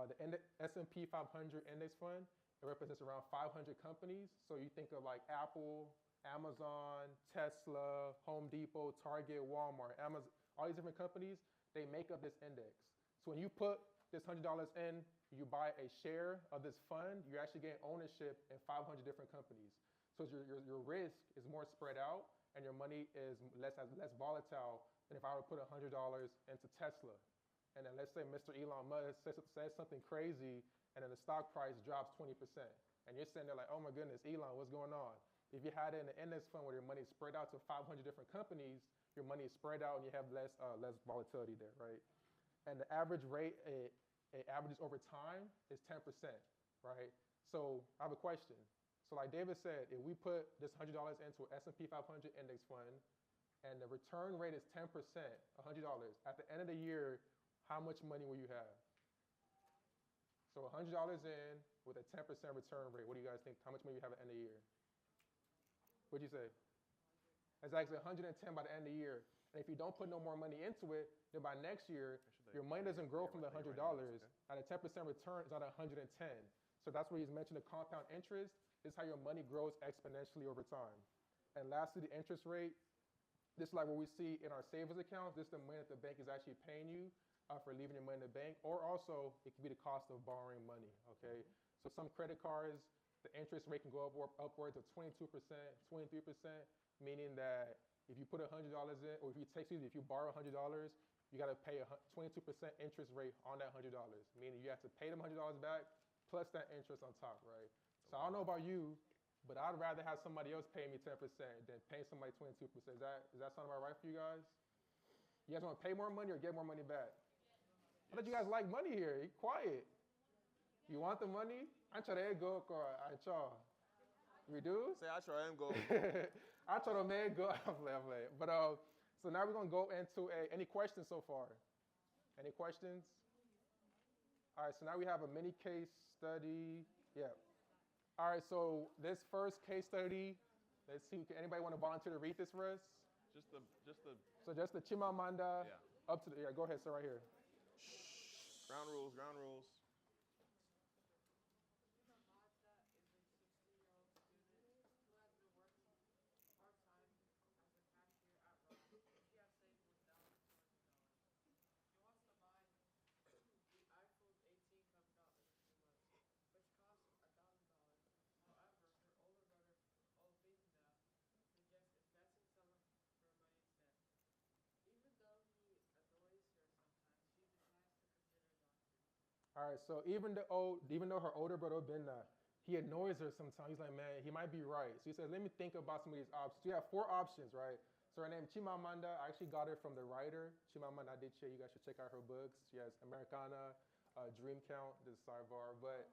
The S&P 500 index fund, it represents around 500 companies. So you think of like Apple, Amazon, Tesla, Home Depot, Target, Walmart, Amazon, all these different companies, they make up this index. So when you put this $100 in, you buy a share of this fund, you're actually getting ownership in 500 different companies. So So your risk is more spread out, and your money is less volatile than if I were to put $100 into Tesla. And then let's say Mr. Elon Musk says something crazy, and then the stock price drops 20%. And you're sitting there like, oh my goodness, Elon, what's going on? If you had it in an index fund where your money is spread out to 500 different companies, your money is spread out and you have less volatility there, right? And the average rate, it averages over time is 10%, right? So I have a question. So like David said, if we put this $100 into an S&P 500 index fund and the return rate is 10%, $100, at the end of the year, how much money will you have? So $100 in with a 10% return rate. What do you guys think? How much money you have at the end of the year? What'd you say? It's actually 110 by the end of the year. And if you don't put no more money into it, then by next year, your money doesn't grow from the $100. At a 10% return, it's at 110. So that's where he's mentioned the compound interest. This is how your money grows exponentially over time. And lastly, the interest rate. This is like what we see in our savings accounts. This is the money that the bank is actually paying you for leaving your money in the bank. Or also, it can be the cost of borrowing money, okay? So some credit cards, the interest rate can go upwards of 22%, 23%, meaning that if you put $100 in, or if you borrow $100, you got to pay a 22% interest rate on that $100, meaning you have to pay them $100 back plus that interest on top, right? So I don't know about you, but I'd rather have somebody else pay me 10% than pay somebody 22%. Is that sound about right for you guys? You guys want to pay more money or get more money back? I thought you guys like money here. You're quiet. You want the money? I try to go, I try. We do? Say I try and go. I try to make go. I'm playing. But so now we're gonna go into any questions so far? Any questions? All right. So now we have a mini case study. Yeah. All right. So this first case study. Let's see. Anybody want to volunteer to read this for us? Just the. So just the Chimamanda. Yeah. Up to the. Yeah. Go ahead, sir. Right here. Ground rules. Ground rules. All right, so even though her older brother Binna, he annoys her sometimes. He's like, man, he might be right. So he says, let me think about some of these options. So you have 4 options, right? So her name Chimamanda. I actually got her from the writer Chimamanda Adichie. You guys should check out her books. She has Americana, Dream Count. This is sidebar, but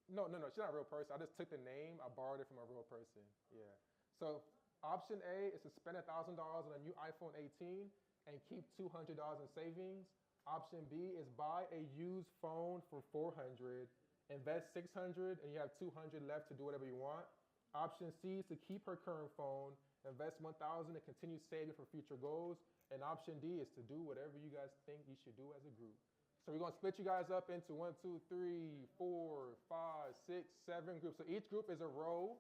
no, she's not a real person. I just took the name. I borrowed it from a real person. Yeah. So option A is to spend $1,000 on a new iPhone 18 and keep $200 in savings. Option B is buy a used phone for $400, invest $600, and you have $200 left to do whatever you want. Option C is to keep her current phone, invest $1,000, and continue saving for future goals. And option D is to do whatever you guys think you should do as a group. So we're gonna split you guys up into 1, 2, 3, 4, 5, 6, 7 groups. So each group is a row.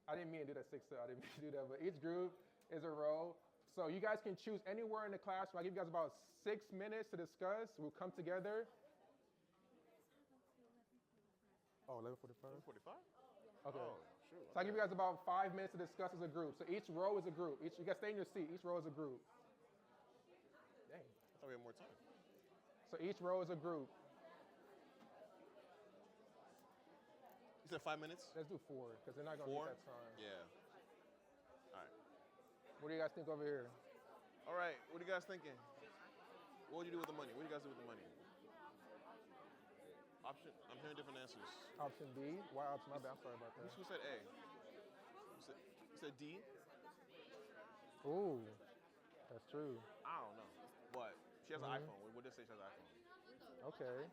I didn't mean to do that 6. I didn't mean to do that, but each group is a row. So you guys can choose anywhere in the classroom. I'll give you guys about 6 minutes to discuss. We'll come together. Oh, 11:45? 11:45? Okay. Oh, shoot. So I'll give you guys about 5 minutes to discuss as a group. So each row is a group. You guys stay in your seat. Each row is a group. Dang. I thought we had more time. So each row is a group. You said 5 minutes? Let's do 4 because they're not going to 4? get that time. Yeah. All right. What do you guys think over here? All right. What are you guys thinking? What would you do with the money? What do you guys do with the money? Option. I'm hearing different answers. Option B. Why option? My bad. I'm sorry about that. Who said A? You said D? Ooh, that's true. I don't know. But she has an iPhone. What did it say she has an iPhone? Okay,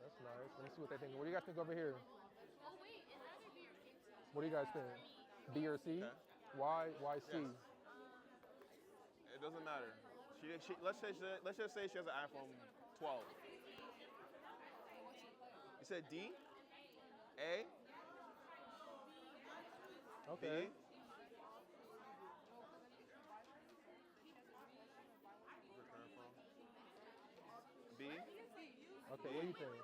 that's nice. Let me see what they think. What do you guys think over here? What do you guys think? B or C? Okay. Why C? Yes. It doesn't matter. Let's just say she has an iPhone 12. You said D? A? Okay. B? B? Okay, what do you think?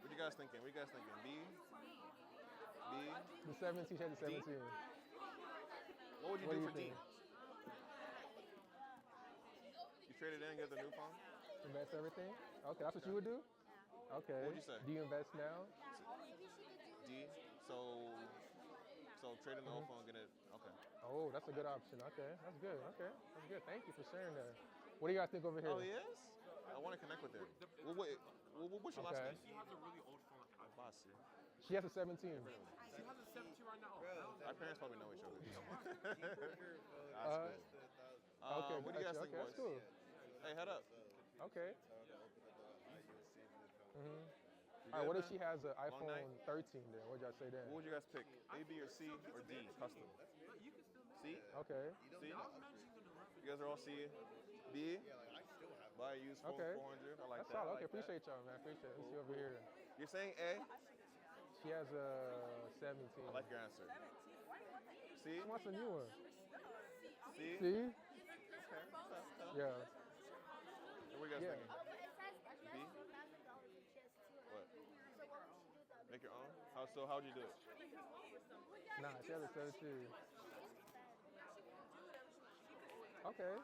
What you guys thinking? B? The 17, she had the 17. What would you What do do you for D? think? You trade it in and get the new phone? Invest everything? Okay, that's what you would do? Okay. What would you say? Do you invest now? D. So trade in the old phone, get it. Okay. Oh, that's a good option. Okay, that's good. Okay, that's good. Thank you for sharing that. What do you guys think over here? Oh, he is? I want to connect with him. What's your last Okay. name? She has a really old phone. Bossy. She has a 17. She has a 17 right now. Our parents probably know each other. Uh, That's cool. okay, What do you guys gotcha. think, Okay, boys? that's cool. Hey, head up. Okay. You All right, good, what if man? she has an Long night? iPhone 13 then? What would y'all say then? What would you guys pick? A, B, or C, or D? Custom. You can still C? Okay. C? I was imagining she's gonna run. You guys are all C? B? Buy a used phone Okay. 400. I like That's that. solid. I Okay, like that. appreciate y'all, man. Appreciate it. Let's see over here. You're saying A? She has a 17. I like your answer. C? She wants a new one. C? See? Okay. Yeah. What were you guys Yeah. thinking? But it says B? $1,000 and she has two. What? So what would she do with the Make your own? How'd you do it? Nah, she has a 17. Okay.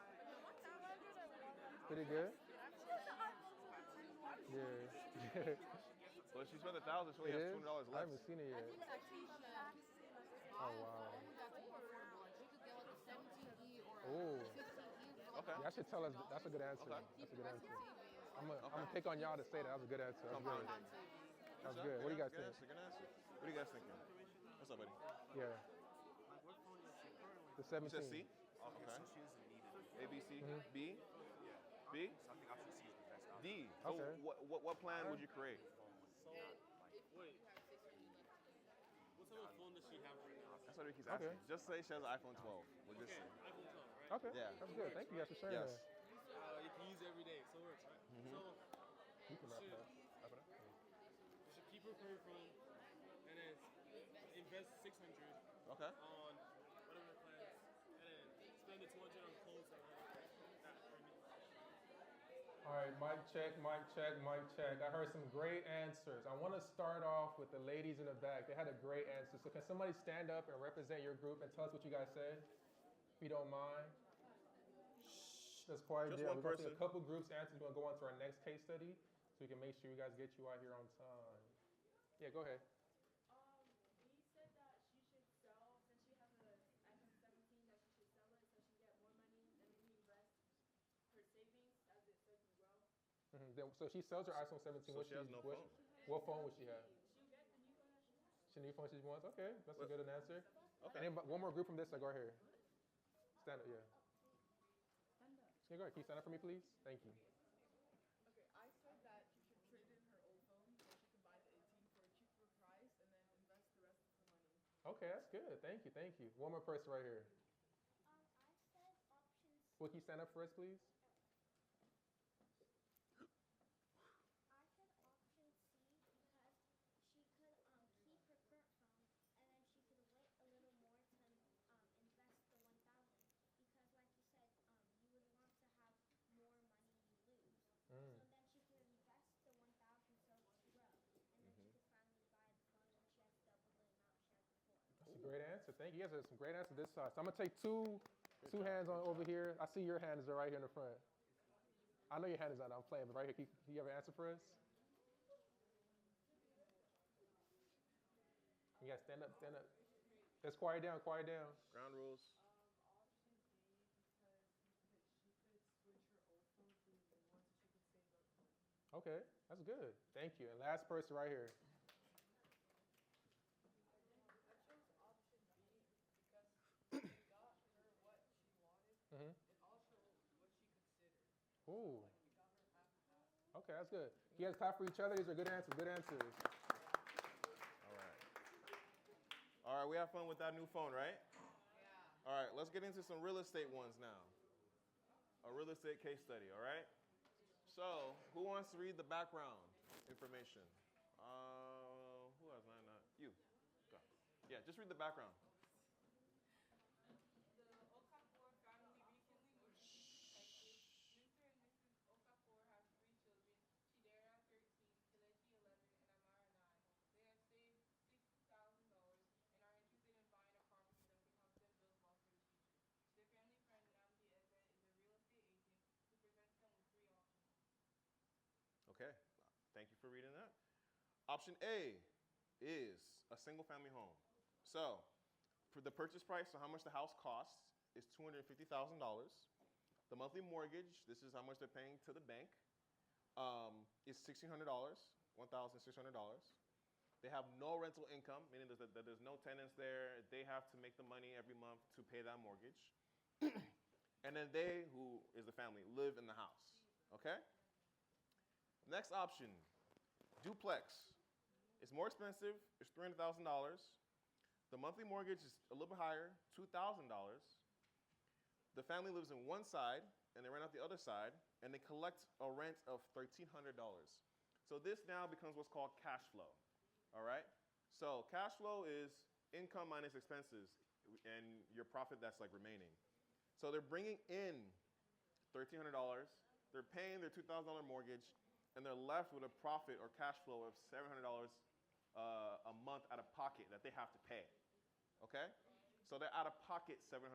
Pretty good. Yeah. Well, she spent $1,000. She only It has is? $200 I left. haven't seen it yet. Oh, wow. Oh. Okay. Yeah, I should tell us. That's a good answer. Okay. That's a good answer. I'm gonna pick on y'all to say that. That was a good answer. That was good. Compounding. That was good. What do you guys Good think? answer. Good answer. What are you guys thinking? What's up, buddy? Yeah. The You 17. said C? Okay. A, B, C, B? B? D. So Okay. what plan would you create? Wait. What type of phone does she have right now? That's what he keeps asking. Okay. Just say she has an iPhone 12. We'll just Okay, say. iPhone 12, right? Okay. Yeah. That's good. Thank you guys for sharing Yes. that. You can use it every day, so it works, right? So You can wrap should, that. Wrap it up. you should keep her current phone and then invest 600 Okay. on whatever the plan is, and then spend the 200 on clothes and that for me. All right, mic check, mic check, mic check. I heard some great answers. I want to start off with the ladies in the back. They had a great answer. So can somebody stand up and represent your group and tell us what you guys said, if you don't mind? Shh, that's quiet. Just Yeah, one we're going to see person. a couple groups answers. We're going to go on to our next case study so we can make sure you guys get you out here on time. Yeah, go ahead. We said that she should sell, since she has an iPhone 17, that she should sell it so she can get more money and then reinvest her savings, as it says as well. So she sells her iPhone 17. So she has no phone. What phone would she have? She'll get the new one that she wants. She new phone she wants? Okay, that's a What? good answer. Okay. And then one more group from this side. Go right here. Stand up, yeah. Yeah, go ahead. Can you stand up for me, please? Thank you. Okay, I said that she should trade in her old phone so she can buy the 18 for a cheaper price and then invest the rest of the money. Okay, that's good. Thank you, thank you. One more person right here. I said option C. Will you stand up for us, please? I said option C because she could keep her current phone and then she could wait a little more to invest the 1,000 because, like you said, you would want to have more money you lose. So then she could invest the 1,000 so it would grow, and then she could finally buy the phone when she has double the amount she had before. That's a great answer. Thank you. You guys have some great answers this side. So I'm gonna take two hands on over here. I see your hand is right here in the front. I know your hand is out. I'm playing, but right here, can you have an answer for us? You guys stand up, stand up. Let's quiet down, quiet down. Ground rules. Option A, because she could switch her old phone to the new one so she could save up money. Okay, that's good. Thank you. And last person right here. I chose option B because it got her what she wanted Mm-hmm. and also what she considered. Ooh. Like it got her half and half. Okay, that's good. You guys clap for each other. These are good answers. Good answers. All right. All right, we have fun with that new phone, right? Yeah. All right, let's get into some real estate ones now. A real estate case study, all right? So, who wants to read the background information? Who has mine? You. Go. Yeah, just read the background. The Okafor family recently moved to Texas. Mr. and Mrs. Okafor have 3 children, Chidera 13, Kelechi 11, and Amara 9. They have saved $60,000 for reading that. Option A is a single-family home. So, for the purchase price, so how much the house costs, is $250,000. The monthly mortgage, this is how much they're paying to the bank, is $1,600, $1,600. They have no rental income, meaning that there's no tenants there. They have to make the money every month to pay that mortgage. And then they, who is the family, live in the house. Okay? Next option, duplex. It's more expensive. It's $300,000. The monthly mortgage is a little bit higher, $2,000. The family lives in one side, and they rent out the other side, and they collect a rent of $1,300. So this now becomes what's called cash flow. All right? So cash flow is income minus expenses and your profit that's like remaining. So they're bringing in $1,300. They're paying their $2,000 mortgage, and they're left with a profit or cash flow of $700 a month out of pocket that they have to pay. Okay? So they're out of pocket $700.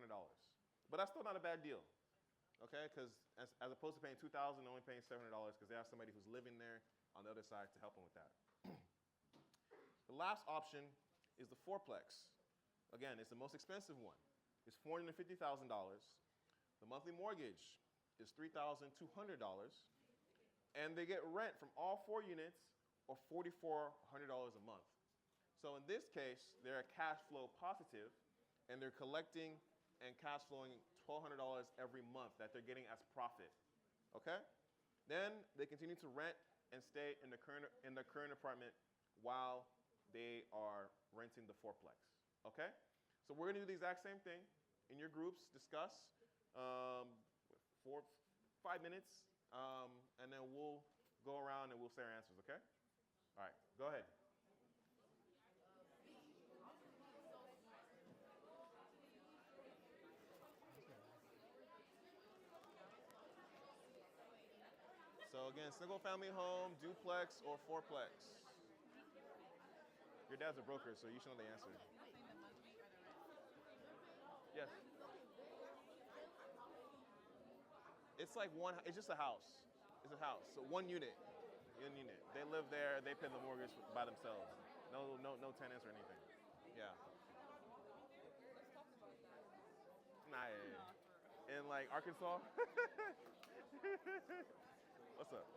But that's still not a bad deal. Okay? Because as opposed to paying $2,000, they're only paying $700 because they have somebody who's living there on the other side to help them with that. The last option is the fourplex. Again, it's the most expensive one. It's $450,000. The monthly mortgage is $3,200. And they get rent from all 4 units of $4,400 a month. So in this case, they're cash flow positive, and they're collecting and cash flowing $1,200 every month that they're getting as profit. Okay? Then they continue to rent and stay in the current apartment while they are renting the fourplex. Okay? So we're going to do the exact same thing in your groups, discuss for 5 minutes, and then we'll go around and we'll say our answers, okay? All right, go ahead. So again, single family home, duplex, or fourplex. Your dad's a broker, so you should know the answer. Yes. It's like it's just a house. It's a house. So one unit. They live there, they pay the mortgage by themselves. No tenants or anything. Yeah. Nah, yeah. In like Arkansas. What's up?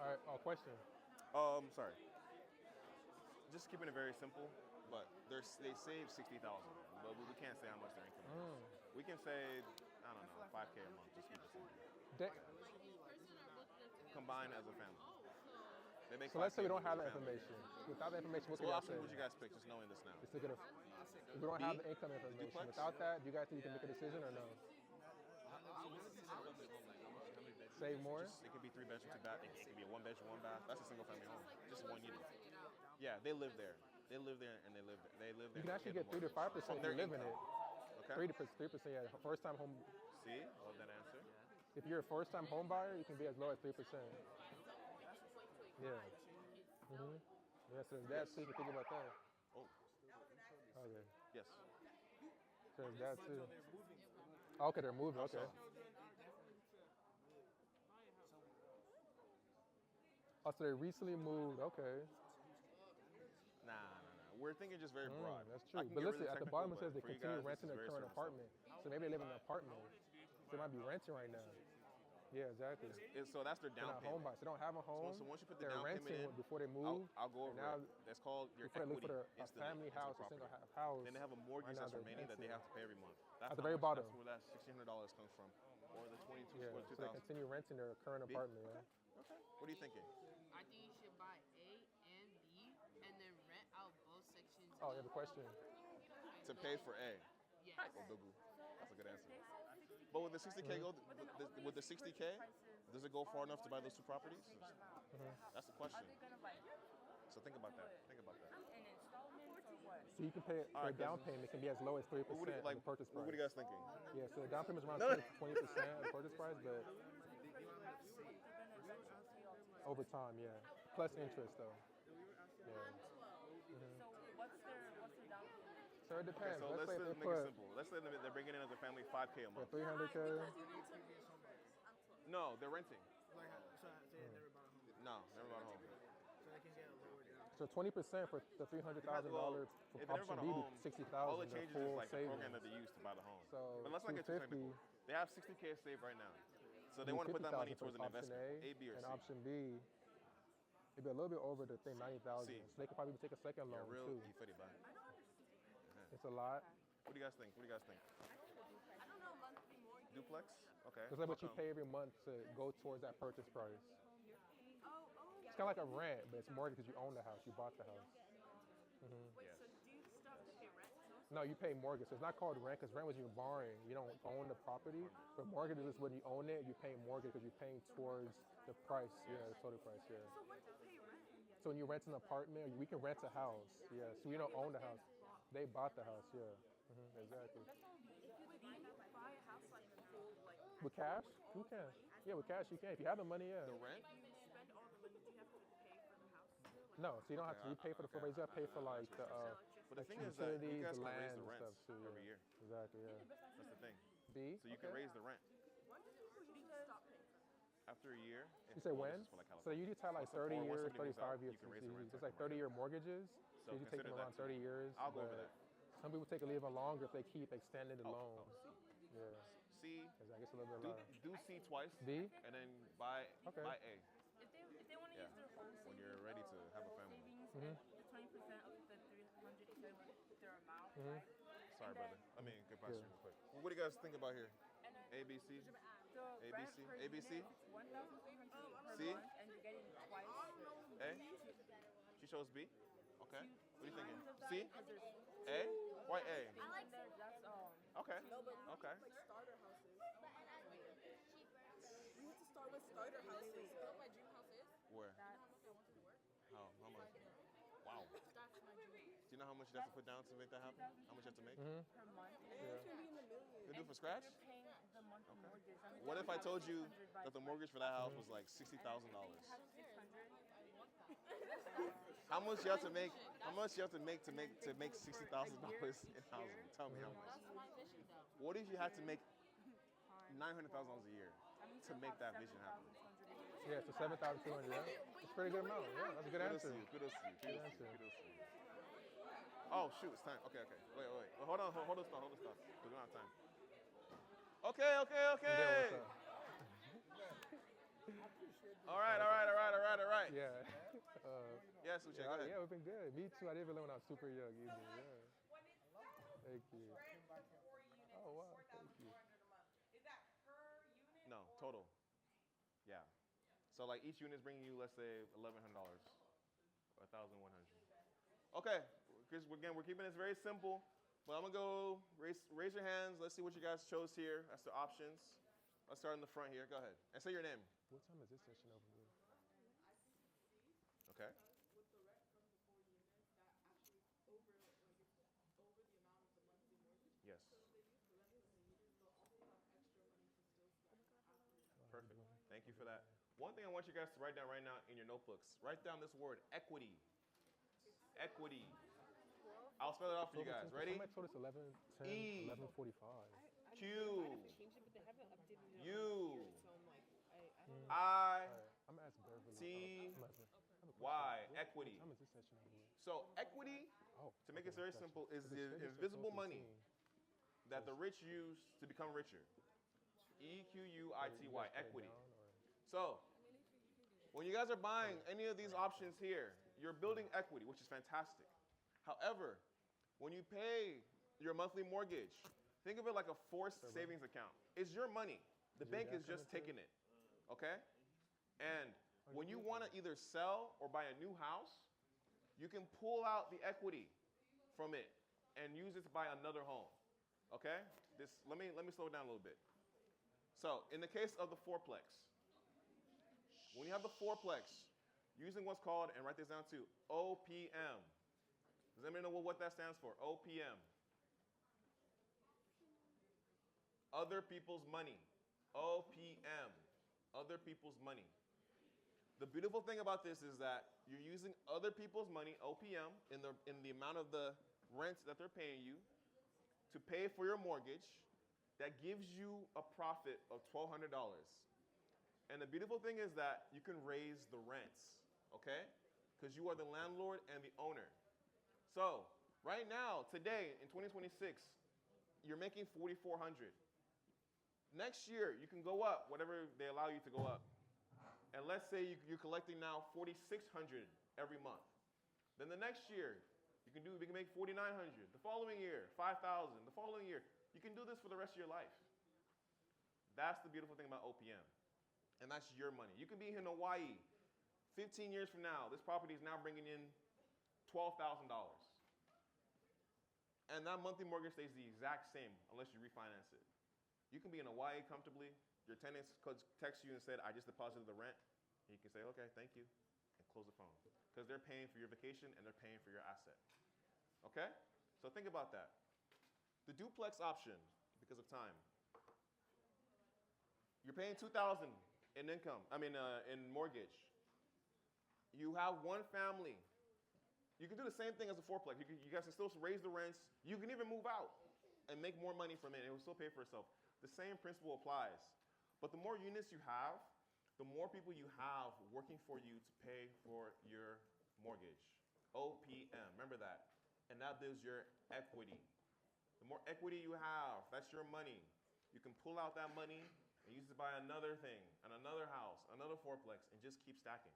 All right, question. Sorry. Just keeping it very simple, but they save $60,000, but we can't say how much their income is. We can say, I don't know, $5K a month, just keep it simple. Combined as a family. They make So let's say we don't have that information. Without the information, what What can option say? would you guys pick, just knowing this now? If we don't have the income information, duplex? without that, do you guys think you can make a decision or no? Save more? It could be 3 bedroom, 2 bath. It could be a 1 bedroom, 1 bath. That's a single family home. Just one unit. Yeah, they live there. They live there and they live there. You can actually get 3 to 5% if you live in it. Okay. 3%, yeah. First time home. See? Love that answer. If you're a first time home buyer, you can be as low as 3%. Yeah. Yeah, so that's too. Think about that. Oh. Okay. Yes. So that too. Okay, they're moving. Okay. Oh, so they recently moved. Okay. Nah. We're thinking just very broad. That's true. But listen, at the bottom it says they continue renting their current apartment. So maybe they live in an apartment. So they might be renting right now. Yeah, exactly. So that's their down They're not home payment. buyers. They don't have a home. So once you put the they're down payment renting in, before they move. I'll go over now, it. That's called your before they look equity for a instantly family into the house, a property. single house. Then they have a mortgage Right now that's they're remaining that they renting. have to pay every month. That's At the very bottom. That's where that $1,600 comes from, or the Yeah, so they 2,000. continue renting their current B? apartment. Yeah. Okay. What are you thinking? I think you should buy A and B and then rent out both sections. Oh, you have a question. To pay for A. Yes. Oh, boo-boo. That's a good answer. But with the 60K with the 60K, does it go far enough to buy those 2 properties? That's the question. So think about that. So you can pay All right, their down payment can be as low as 3% What are of the purchase price. you guys thinking? Yeah, so the down payment is around No. 20% of the purchase price, but over time, yeah. Plus interest, though. Yeah. So it depends. So let's say let's they make put it simple. Let's say they're bringing in as a family 5K a for month. 300K. No, they're renting. Like, so I said never bought a home. No, never bought a home. So 20% for the $300,000 for if they never option bought a B, home, 60,000. all it their changes is full like the program savings. that they use to buy the home. So But let's not get too 250. technical. They have 60K saved right now. So they do want to put that money 50,000 towards for an option investment, A, A, B, or and C. option B, it'd be a little bit over the thing, 90,000. C. So they could probably take a second Yeah, loan real too. ifedi ba. It's a lot. What do you guys think? What do you guys think? I don't know, monthly mortgage. Duplex? Okay. It's like what you How come? pay every month to go towards that purchase price. Oh, It's kind of like a rent, but it's mortgage because you own the house, you bought the house. wait, Yes. so do you still have to pay rent too? No, you pay mortgage. So it's not called rent because rent was you borrowing. You don't own the property. But mortgage is when you own it, you pay mortgage because you're paying towards the price. Yeah, the total price. Yeah. So when do you pay rent? So when you rent an apartment, we can rent a house. Yeah. So we don't own the house. They bought the house. Yeah. Exactly. Wait, can you buy a house like full, like With cash, you can. Yeah, with cash you can. If you have the money, yeah. The rent? you spend all the money, do you have to pay for the house too? Like, No, so you don't have to. You pay for the full, but you got to pay for like the But the like thing is that you utilities, guys the can raise land, the and rents stuff too. every Yeah. year. Exactly. Yeah. That's the thing. B. So you can okay. raise the rent. when do people usually stop paying for rent? After a year. You say when? For like So California. you just have like Once the 30 once years, somebody moves out, 35 years. you can raise the rent It's like 30-year mortgages. So So you take consider them that around too. 30 years. I'll go over but that. Some people take it even longer if they keep extending the Oh, loan. oh, Yeah. C. I guess a little bit lower. Do C twice. B. And then buy Okay. buy A. If they want to Yeah. use their whole When you're ready to have a family. savings, Mhm. and the 20% of the 300 is their amount, Mhm. right? Sorry, And brother. then- I mean, good question Yeah. real quick. What do you guys think about here? And then A, B, C. the ABC? rent per ABC? unit, if it's 1,300 per C? month, and you're getting twice. A. She chose B. Okay. What are you thinking? Because C. there's A. Why A? things in there, that's Okay. Okay. Like starter houses. You have to start with starter houses. You know what my dream house is? Where? You know how much I want to work? How much? Wow. That's my dream. Do you know how much you have to put down to make that happen? How much you have to make? per month. It's gonna be in the millions. You do it from scratch? You're paying the monthly mortgage. What if I told you that the mortgage for that house was like $60,000? How much you have to make? How much you have to make to make $60,000 in housing? Tell me how much. What if you had to make $900,000 a year to make that vision happen? Yeah, so 7,200. Yeah. It's a pretty good amount. Yeah, that's a good Kudos answer. to you. Kudos to you. Good Kudos to you. answer. Kudos to you. Oh shoot, it's time. Okay. Wait. Well, hold on. Hold the stuff. We don't have time. Okay. And then what's up? All right. Yeah. Yes, Uche, go ahead. Yeah, we've been good. Me too. I didn't even learn when I was super young either. Yeah. When it sells, Thank you. rent for 4 units Oh, wow, is thank you. 4,400 a month. Is that per unit? No, or- total. Yeah. So like each unit is bringing you, let's say, $1,100 or $1,100. Okay. Because again, we're keeping this very simple. But I'm gonna go raise your hands. Let's see what you guys chose here. That's the options. Let's start in the front here. Go ahead and say your name. What time is this session over with? Okay. With the rent from the 4 units, that actually over the amount of the monthly mortgage. Yes. So if they use the rent from the units, they'll also have extra money to still spend after. Perfect. Thank you for that. One thing I want you guys to write down right now in your notebooks. Write down this word, equity. Equity. I'll spell it out for you guys. Ready? Somebody told us 11, 10, E. 11:45. Q. Changed it, but they haven't updated it. U. So I'm like, I don't know. I. All right. I'm gonna ask Beverly. T. I'm gonna ask her. I have a question. Y. What Equity. time is this session over with? So equity, Oh. to make it very gotcha. simple, is But the schedule says invisible 12:15. money that the rich use to become richer. EQUITY, You guys put it equity. down, or- So, when you guys are buying any of these options here, you're building equity, which is fantastic. However, when you pay your monthly mortgage, think of it like a forced savings account. It's your money. The Is your bank dad is just coming too? taking it, okay? And when you want to either sell or buy a new house, you can pull out the equity from it and use it to buy another home, okay? Let me slow it down a little bit. So, in the case of the fourplex, when you have the fourplex, using what's called, and write this down too, OPM. Does anybody know what that stands for? OPM. Other people's money. OPM. Other people's money. The beautiful thing about this is that you're using other people's money, OPM, in the amount of the rent that they're paying you to pay for your mortgage. That gives you a profit of $1,200. And the beautiful thing is that you can raise the rents, okay? because you are the landlord and the owner. So right now, today in 2026, you're making $4,400. Next year, you can go up, whatever they allow you to go up. And let's say you're collecting now $4,600 every month. Then the next year, we can make $4,900. The following year, $5,000. The following year, you can do this for the rest of your life. That's the beautiful thing about OPM. And that's your money. You can be in Hawaii. 15 years from now, this property is now bringing in $12,000. And that monthly mortgage stays the exact same unless you refinance it. You can be in Hawaii comfortably. Your tenants could text you and said, I just deposited the rent. And you can say, okay, thank you, and close the phone. Because they're paying for your vacation and they're paying for your asset. Okay? So think about that. The duplex option, because of time. You're paying $2,000 in income, in mortgage. You have one family. You can do the same thing as a fourplex. You guys can still raise the rents. You can even move out and make more money from it. It will still pay for itself. The same principle applies. But the more units you have, the more people you have working for you to pay for your mortgage. OPM, remember that. And that builds your equity. The more equity you have, that's your money. You can pull out that money and use it to buy another thing, and another house, another fourplex, and just keep stacking.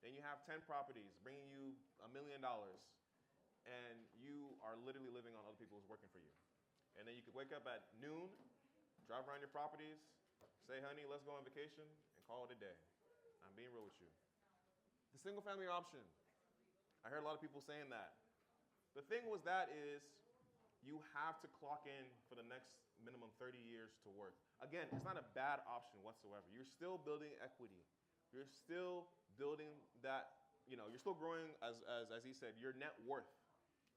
Then you have 10 properties bringing you $1 million, and you are literally living on other people's working for you. And then you could wake up at noon, drive around your properties, say, honey, let's go on vacation, and call it a day. I'm being real with you. The single family option. I heard a lot of people saying that. The thing was that is you have to clock in for the next minimum 30 years to work. Again, it's not a bad option whatsoever. You're still building equity. You're still building that, you're still growing, as he said, your net worth.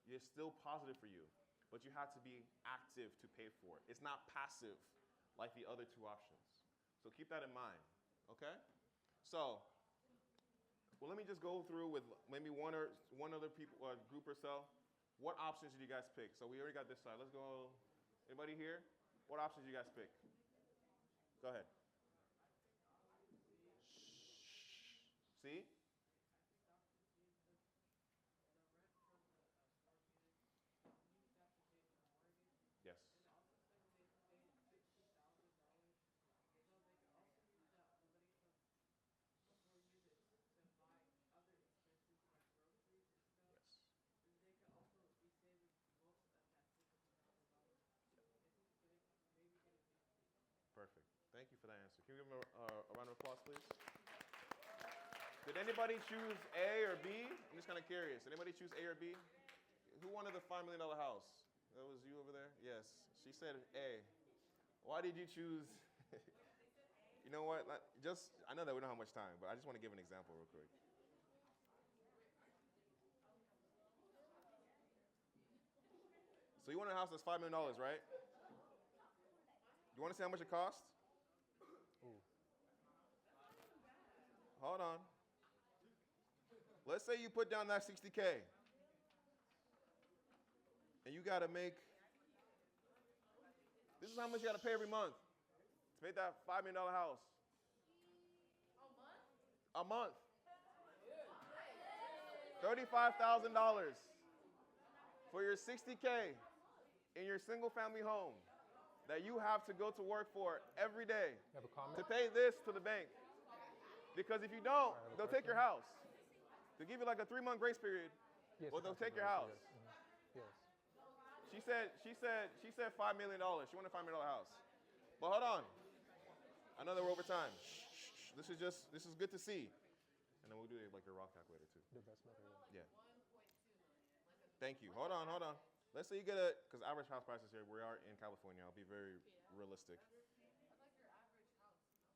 It's still positive for you. But you have to be active to pay for it. It's not passive like the other two options. So keep that in mind, okay? So, let me just go through with maybe one other group or so. What options did you guys pick? So we already got this side. Let's go. Anybody here? What options did you guys pick? Go ahead. See? Yes. Perfect. Thank you for that answer. Can we give him a round of applause, please? Did anybody choose A or B? I'm just kind of curious. Did anybody choose A or B? Who wanted the $5 million house? That was you over there? Yes. She said A. Why did you choose? You know what? I know that we don't have much time, but I just want to give an example real quick. So you want a house that's $5 million, right? You want to see how much it costs? Ooh. Hold on. Let's say you put down that $60K. And you got to make, this is how much you got to pay every month to pay that $5 million house. A month. $35,000 for your $60K in your single family home that you have to go to work for every day You have a comment? to pay this to the bank. Because if you don't, they'll take your house. They'll give you like a 3-month grace period, Yes, or they'll Councilman take your Burke, house. Yes. Mhm. Yes. She said $5 million. She wanted a $5 million house. But hold on. I know that we're over time. Shh. This is good to see. And then we'll do like a raw calculator too. The investment area. Yeah. Thank you. Hold on. Let's say you get because average house prices here, we are in California. I'll be very realistic.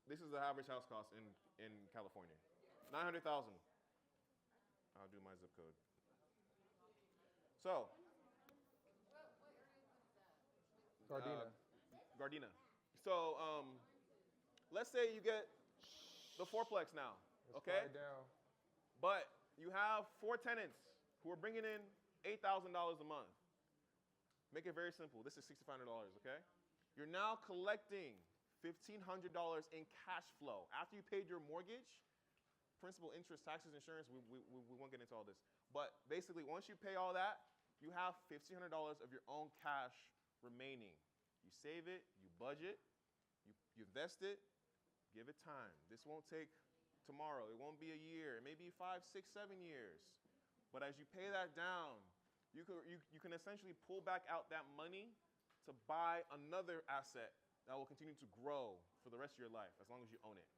This is the average house cost in California. $900,000. I'll do my zip code. So. Gardena. So, let's say you get the fourplex now, okay? Let's down. But you have 4 tenants who are bringing in $8,000 a month. Make it very simple. This is $6,500, okay? You're now collecting $1,500 in cash flow. After you paid your mortgage, principal, interest, taxes, insurance. We won't get into all this. But basically, once you pay all that, you have $1,500 of your own cash remaining. You save it, you budget, you invest it, give it time. This won't take tomorrow. It won't be a year. It may be 5, 6, 7 years. But as you pay that down, you can essentially pull back out that money to buy another asset that will continue to grow for the rest of your life as long as you own it.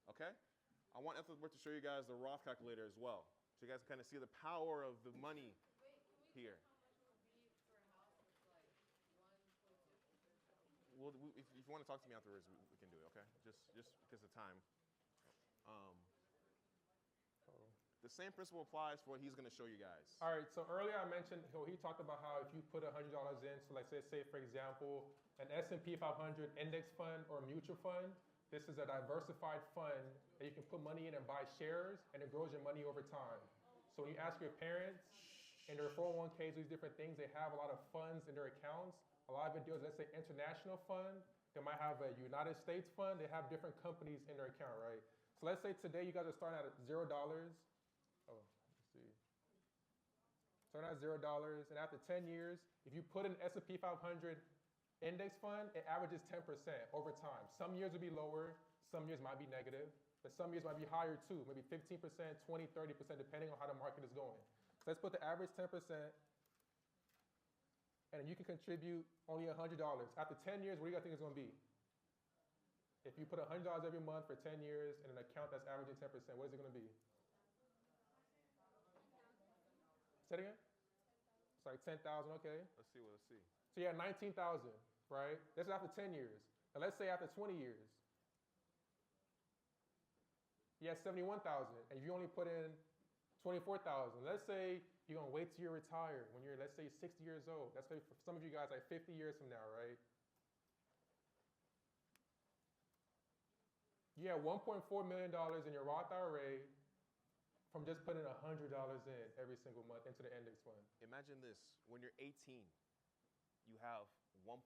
Okay? I want InvestwithBert to show you guys the Roth calculator as well, so you guys can kind of see the power of the money here. Well, if you want to talk to me afterwards, we can do it. Okay? Just because of time. The same principle applies for what he's going to show you guys. All right, so earlier I mentioned, he talked about how if you put $100 in, so like say for example, an S&P 500 index fund or mutual fund, this is a diversified fund that you can put money in and buy shares, and it grows your money over time. So when you ask your parents in their 401ks, these different things, they have a lot of funds in their accounts. A lot of it deals, let's say, international fund. They might have a United States fund. They have different companies in their account, right? So let's say today you guys are starting at $0. Oh, let's see. Starting at $0, and after 10 years, if you put an S&P 500 index fund, it averages 10% over time. Some years will be lower, some years might be negative, but some years might be higher too, maybe 15%, 20, 30%, depending on how the market is going. So let's put the average 10%, and you can contribute only $100. After 10 years, what do you guys think it's going to be? If you put $100 every month for 10 years in an account that's averaging 10%, what is it going to be? Say it again? It's like 10,000, okay. Let's see. So you have 19,000, right? This is after 10 years. Now let's say after 20 years, you have 71,000, and you only put in 24,000. Let's say you're gonna wait till you're retired when you're, let's say, 60 years old. That's maybe for some of you guys like 50 years from now, right? You have $1.4 million in your Roth IRA from just putting $100 in every single month into the index fund. Imagine this: when you're 18, you have 1.4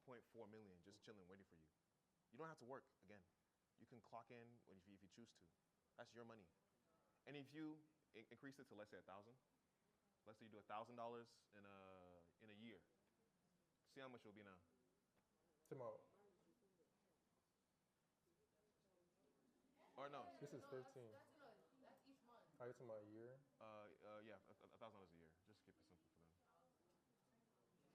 million just chilling, waiting for you. You don't have to work again. You can clock in if you choose to. That's your money. And if you increase it to, let's say, 1,000, let's say you do $1,000 in a year. See how much it will be now. Tomorrow. Or no. This is 15. That's each month. Oh, it's about a year. Yeah, $1,000 a year. Just keep it simple for them.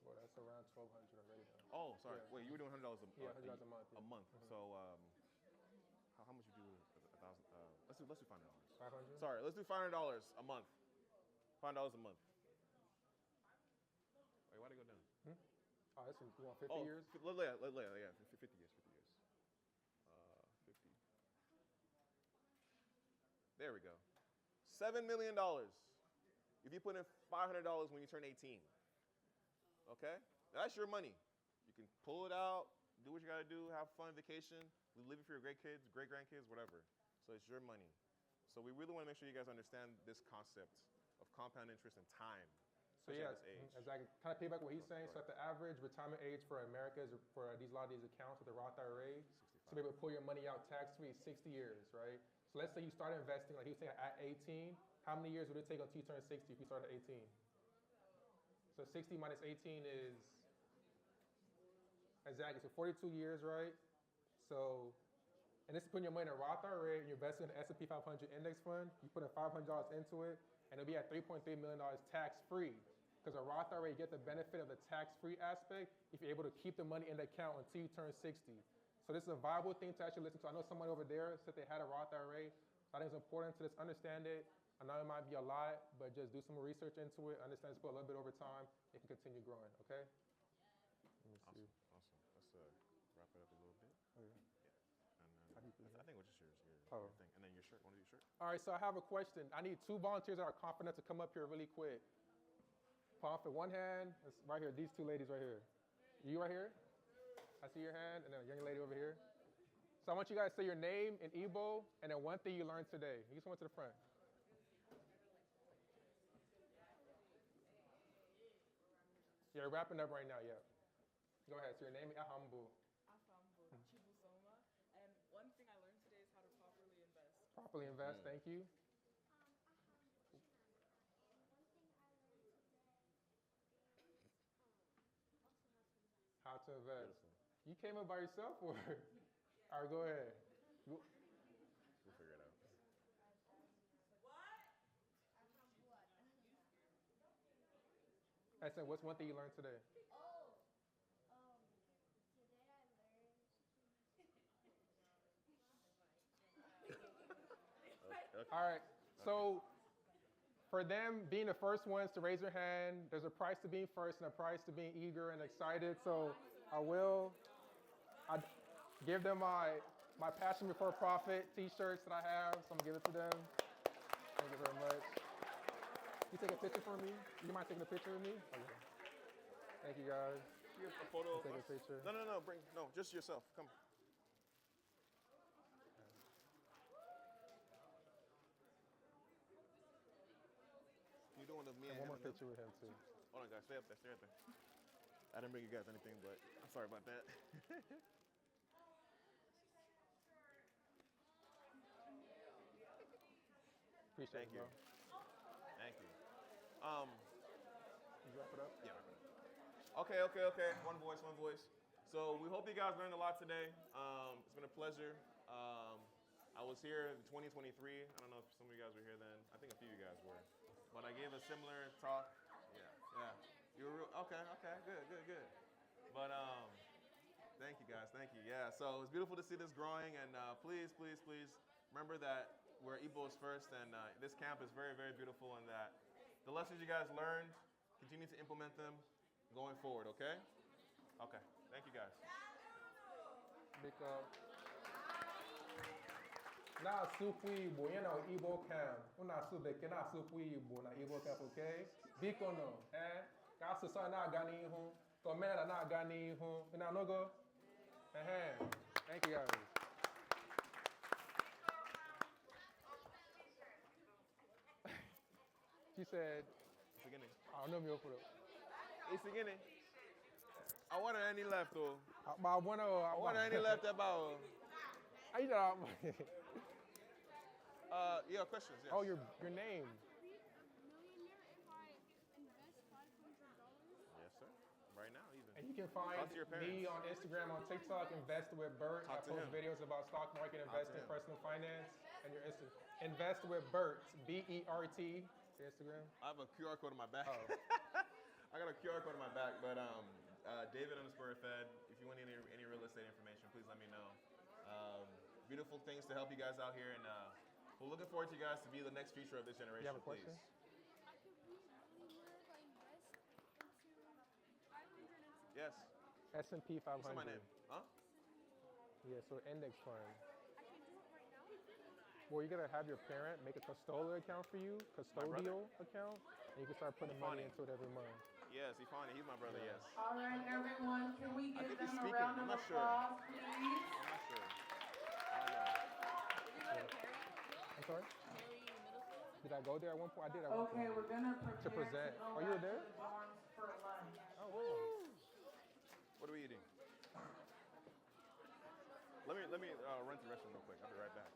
Well, that's around 1,200 already, though. Oh, sorry. Yeah. Wait, you were doing $100 a Yeah, $100 a month. A month. Mm-hmm. So, how much would you do? 1,000. Let's do $500. 500. Sorry, let's do $500 a month. $500 a month. Wait, why'd it go down? Oh, this is, you want 50 years? Yeah, 50 years. 50 years. 50. There we go. $7 million. If you put in $500 when you turn 18. Okay? That's your money. You can pull it out, do what you gotta do, have fun, vacation, live it for your great kids, great grandkids, whatever. So it's your money. So we really want to make sure you guys understand this concept of compound interest and time. So yeah, as I kind of piggyback what he's saying, so at the average retirement age for America is for a lot of these accounts with the Roth IRA, to be able to pull your money out tax-free, 60 years, right? So let's say you start investing, like he was saying, at 18. How many years would it take until you turn 60 if you start at 18? So 60 minus 18 is, exactly, so 42 years, right? So, and this is putting your money in a Roth IRA, and you're investing in the S&P 500 index fund. You put in $500 into it, and it'll be at $3.3 million tax-free. Because a Roth IRA, you get the benefit of the tax-free aspect if you're able to keep the money in the account until you turn 60. So this is a viable thing to actually listen to. I know someone over there said they had a Roth IRA. So I think it's important to just understand it. I know it might be a lot, but just do some more research into it. Understand it's put a little bit over time. It can continue growing, okay? Let me see. Awesome. Let's wrap it up a little bit. Okay. Yeah. And I think it's just your thing. And then your shirt. Want to do your shirt? All right, so I have a question. I need 2 volunteers that are confident to come up here really quick. Palm for one hand. It's right here. These 2 ladies right here. You right here? I see your hand. And then a young lady over here. So I want you guys to say your name in Igbo and then one thing you learned today. You just went to the front. You're wrapping up right now, yeah. Go ahead. So your name is Ahambu. Chibusoma. And one thing I learned today is how to properly invest. Properly invest, thank you. to invest. Beautiful. You came up by yourself, or? All right, go ahead. We'll figure it out. Essen, what's one thing you learned today? Today I learned. All right. So for them being the first ones to raise their hand, there's a price to being first and a price to being eager and excited. So I give them my Passion Before Profit t-shirts that I have. So I'm going to give it to them. Thank you very much. You take a picture for me? You mind taking a picture of me? Okay. Thank you, guys. You have a photo of Take us? a picture. No, just yourself. Come. You doing the me And and one him more and them? picture with him, too. Hold on, guys. Stay up there. Stay up there. I didn't bring you guys anything, but I'm sorry about that. Appreciate Thank it, you. bro. Thank you. You wrap it up? Yeah. Okay. One voice. So we hope you guys learned a lot today. It's been a pleasure. I was here in 2023. I don't know if some of you guys were here then. I think a few of you guys were. But I gave a similar talk. Yeah. You were okay. Good. But thank you guys. Thank you. Yeah. So it's beautiful to see this growing, and please remember that we're Igbo's first, and this camp is very, very beautiful, and that the lessons you guys learned, continue to implement them going forward, okay? Okay. Thank you, guys. Because na supu Igbo, you know, Igbo camp. Una subeke na supu Igbo na Igbo camp, okay? Biko no, ka asụsụ na-aga n'ihu, ka omenala na-aga n'ihu. You know, no go? Thank you, guys. She said, I don't know me over It's beginning. I wonder any left though. But I wonder any left about. I know. Yeah, questions. Yes. Oh, your name. Yes, sir. Right now, even. And you can find Talk to your parents. me on Instagram, on TikTok, InvestwithBert. I Talk to post him. videos about stock market, Talk to investing, him. personal finance, and your Instagram. InvestwithBert, BERT. Instagram. I have a QR code on my back. Oh. I got a QR code on my back, but David_Fed. If you want any real estate information, please let me know. Beautiful things to help you guys out here, and we're looking forward to you guys to be the next future of this generation. You have a question? Yes. S&P 500. What's my name? Huh? Yeah, so index fund. Well, you gotta have your parent make a custodial account for you, custodial account, and you can start putting money into it every month. Yes, he's my brother. Yes. All right, everyone, can we I give think he's them a speaking. round I'm of not sure. applause, please? I'm not sure. I don't know. I'm sorry? Did I go there at one point? I did at one Okay, point. we're gonna prepare present. to go Oh, you were back to there? the dorms for lunch. Oh, wow. What are we eating? Let me run to the restroom real quick. I'll be right back.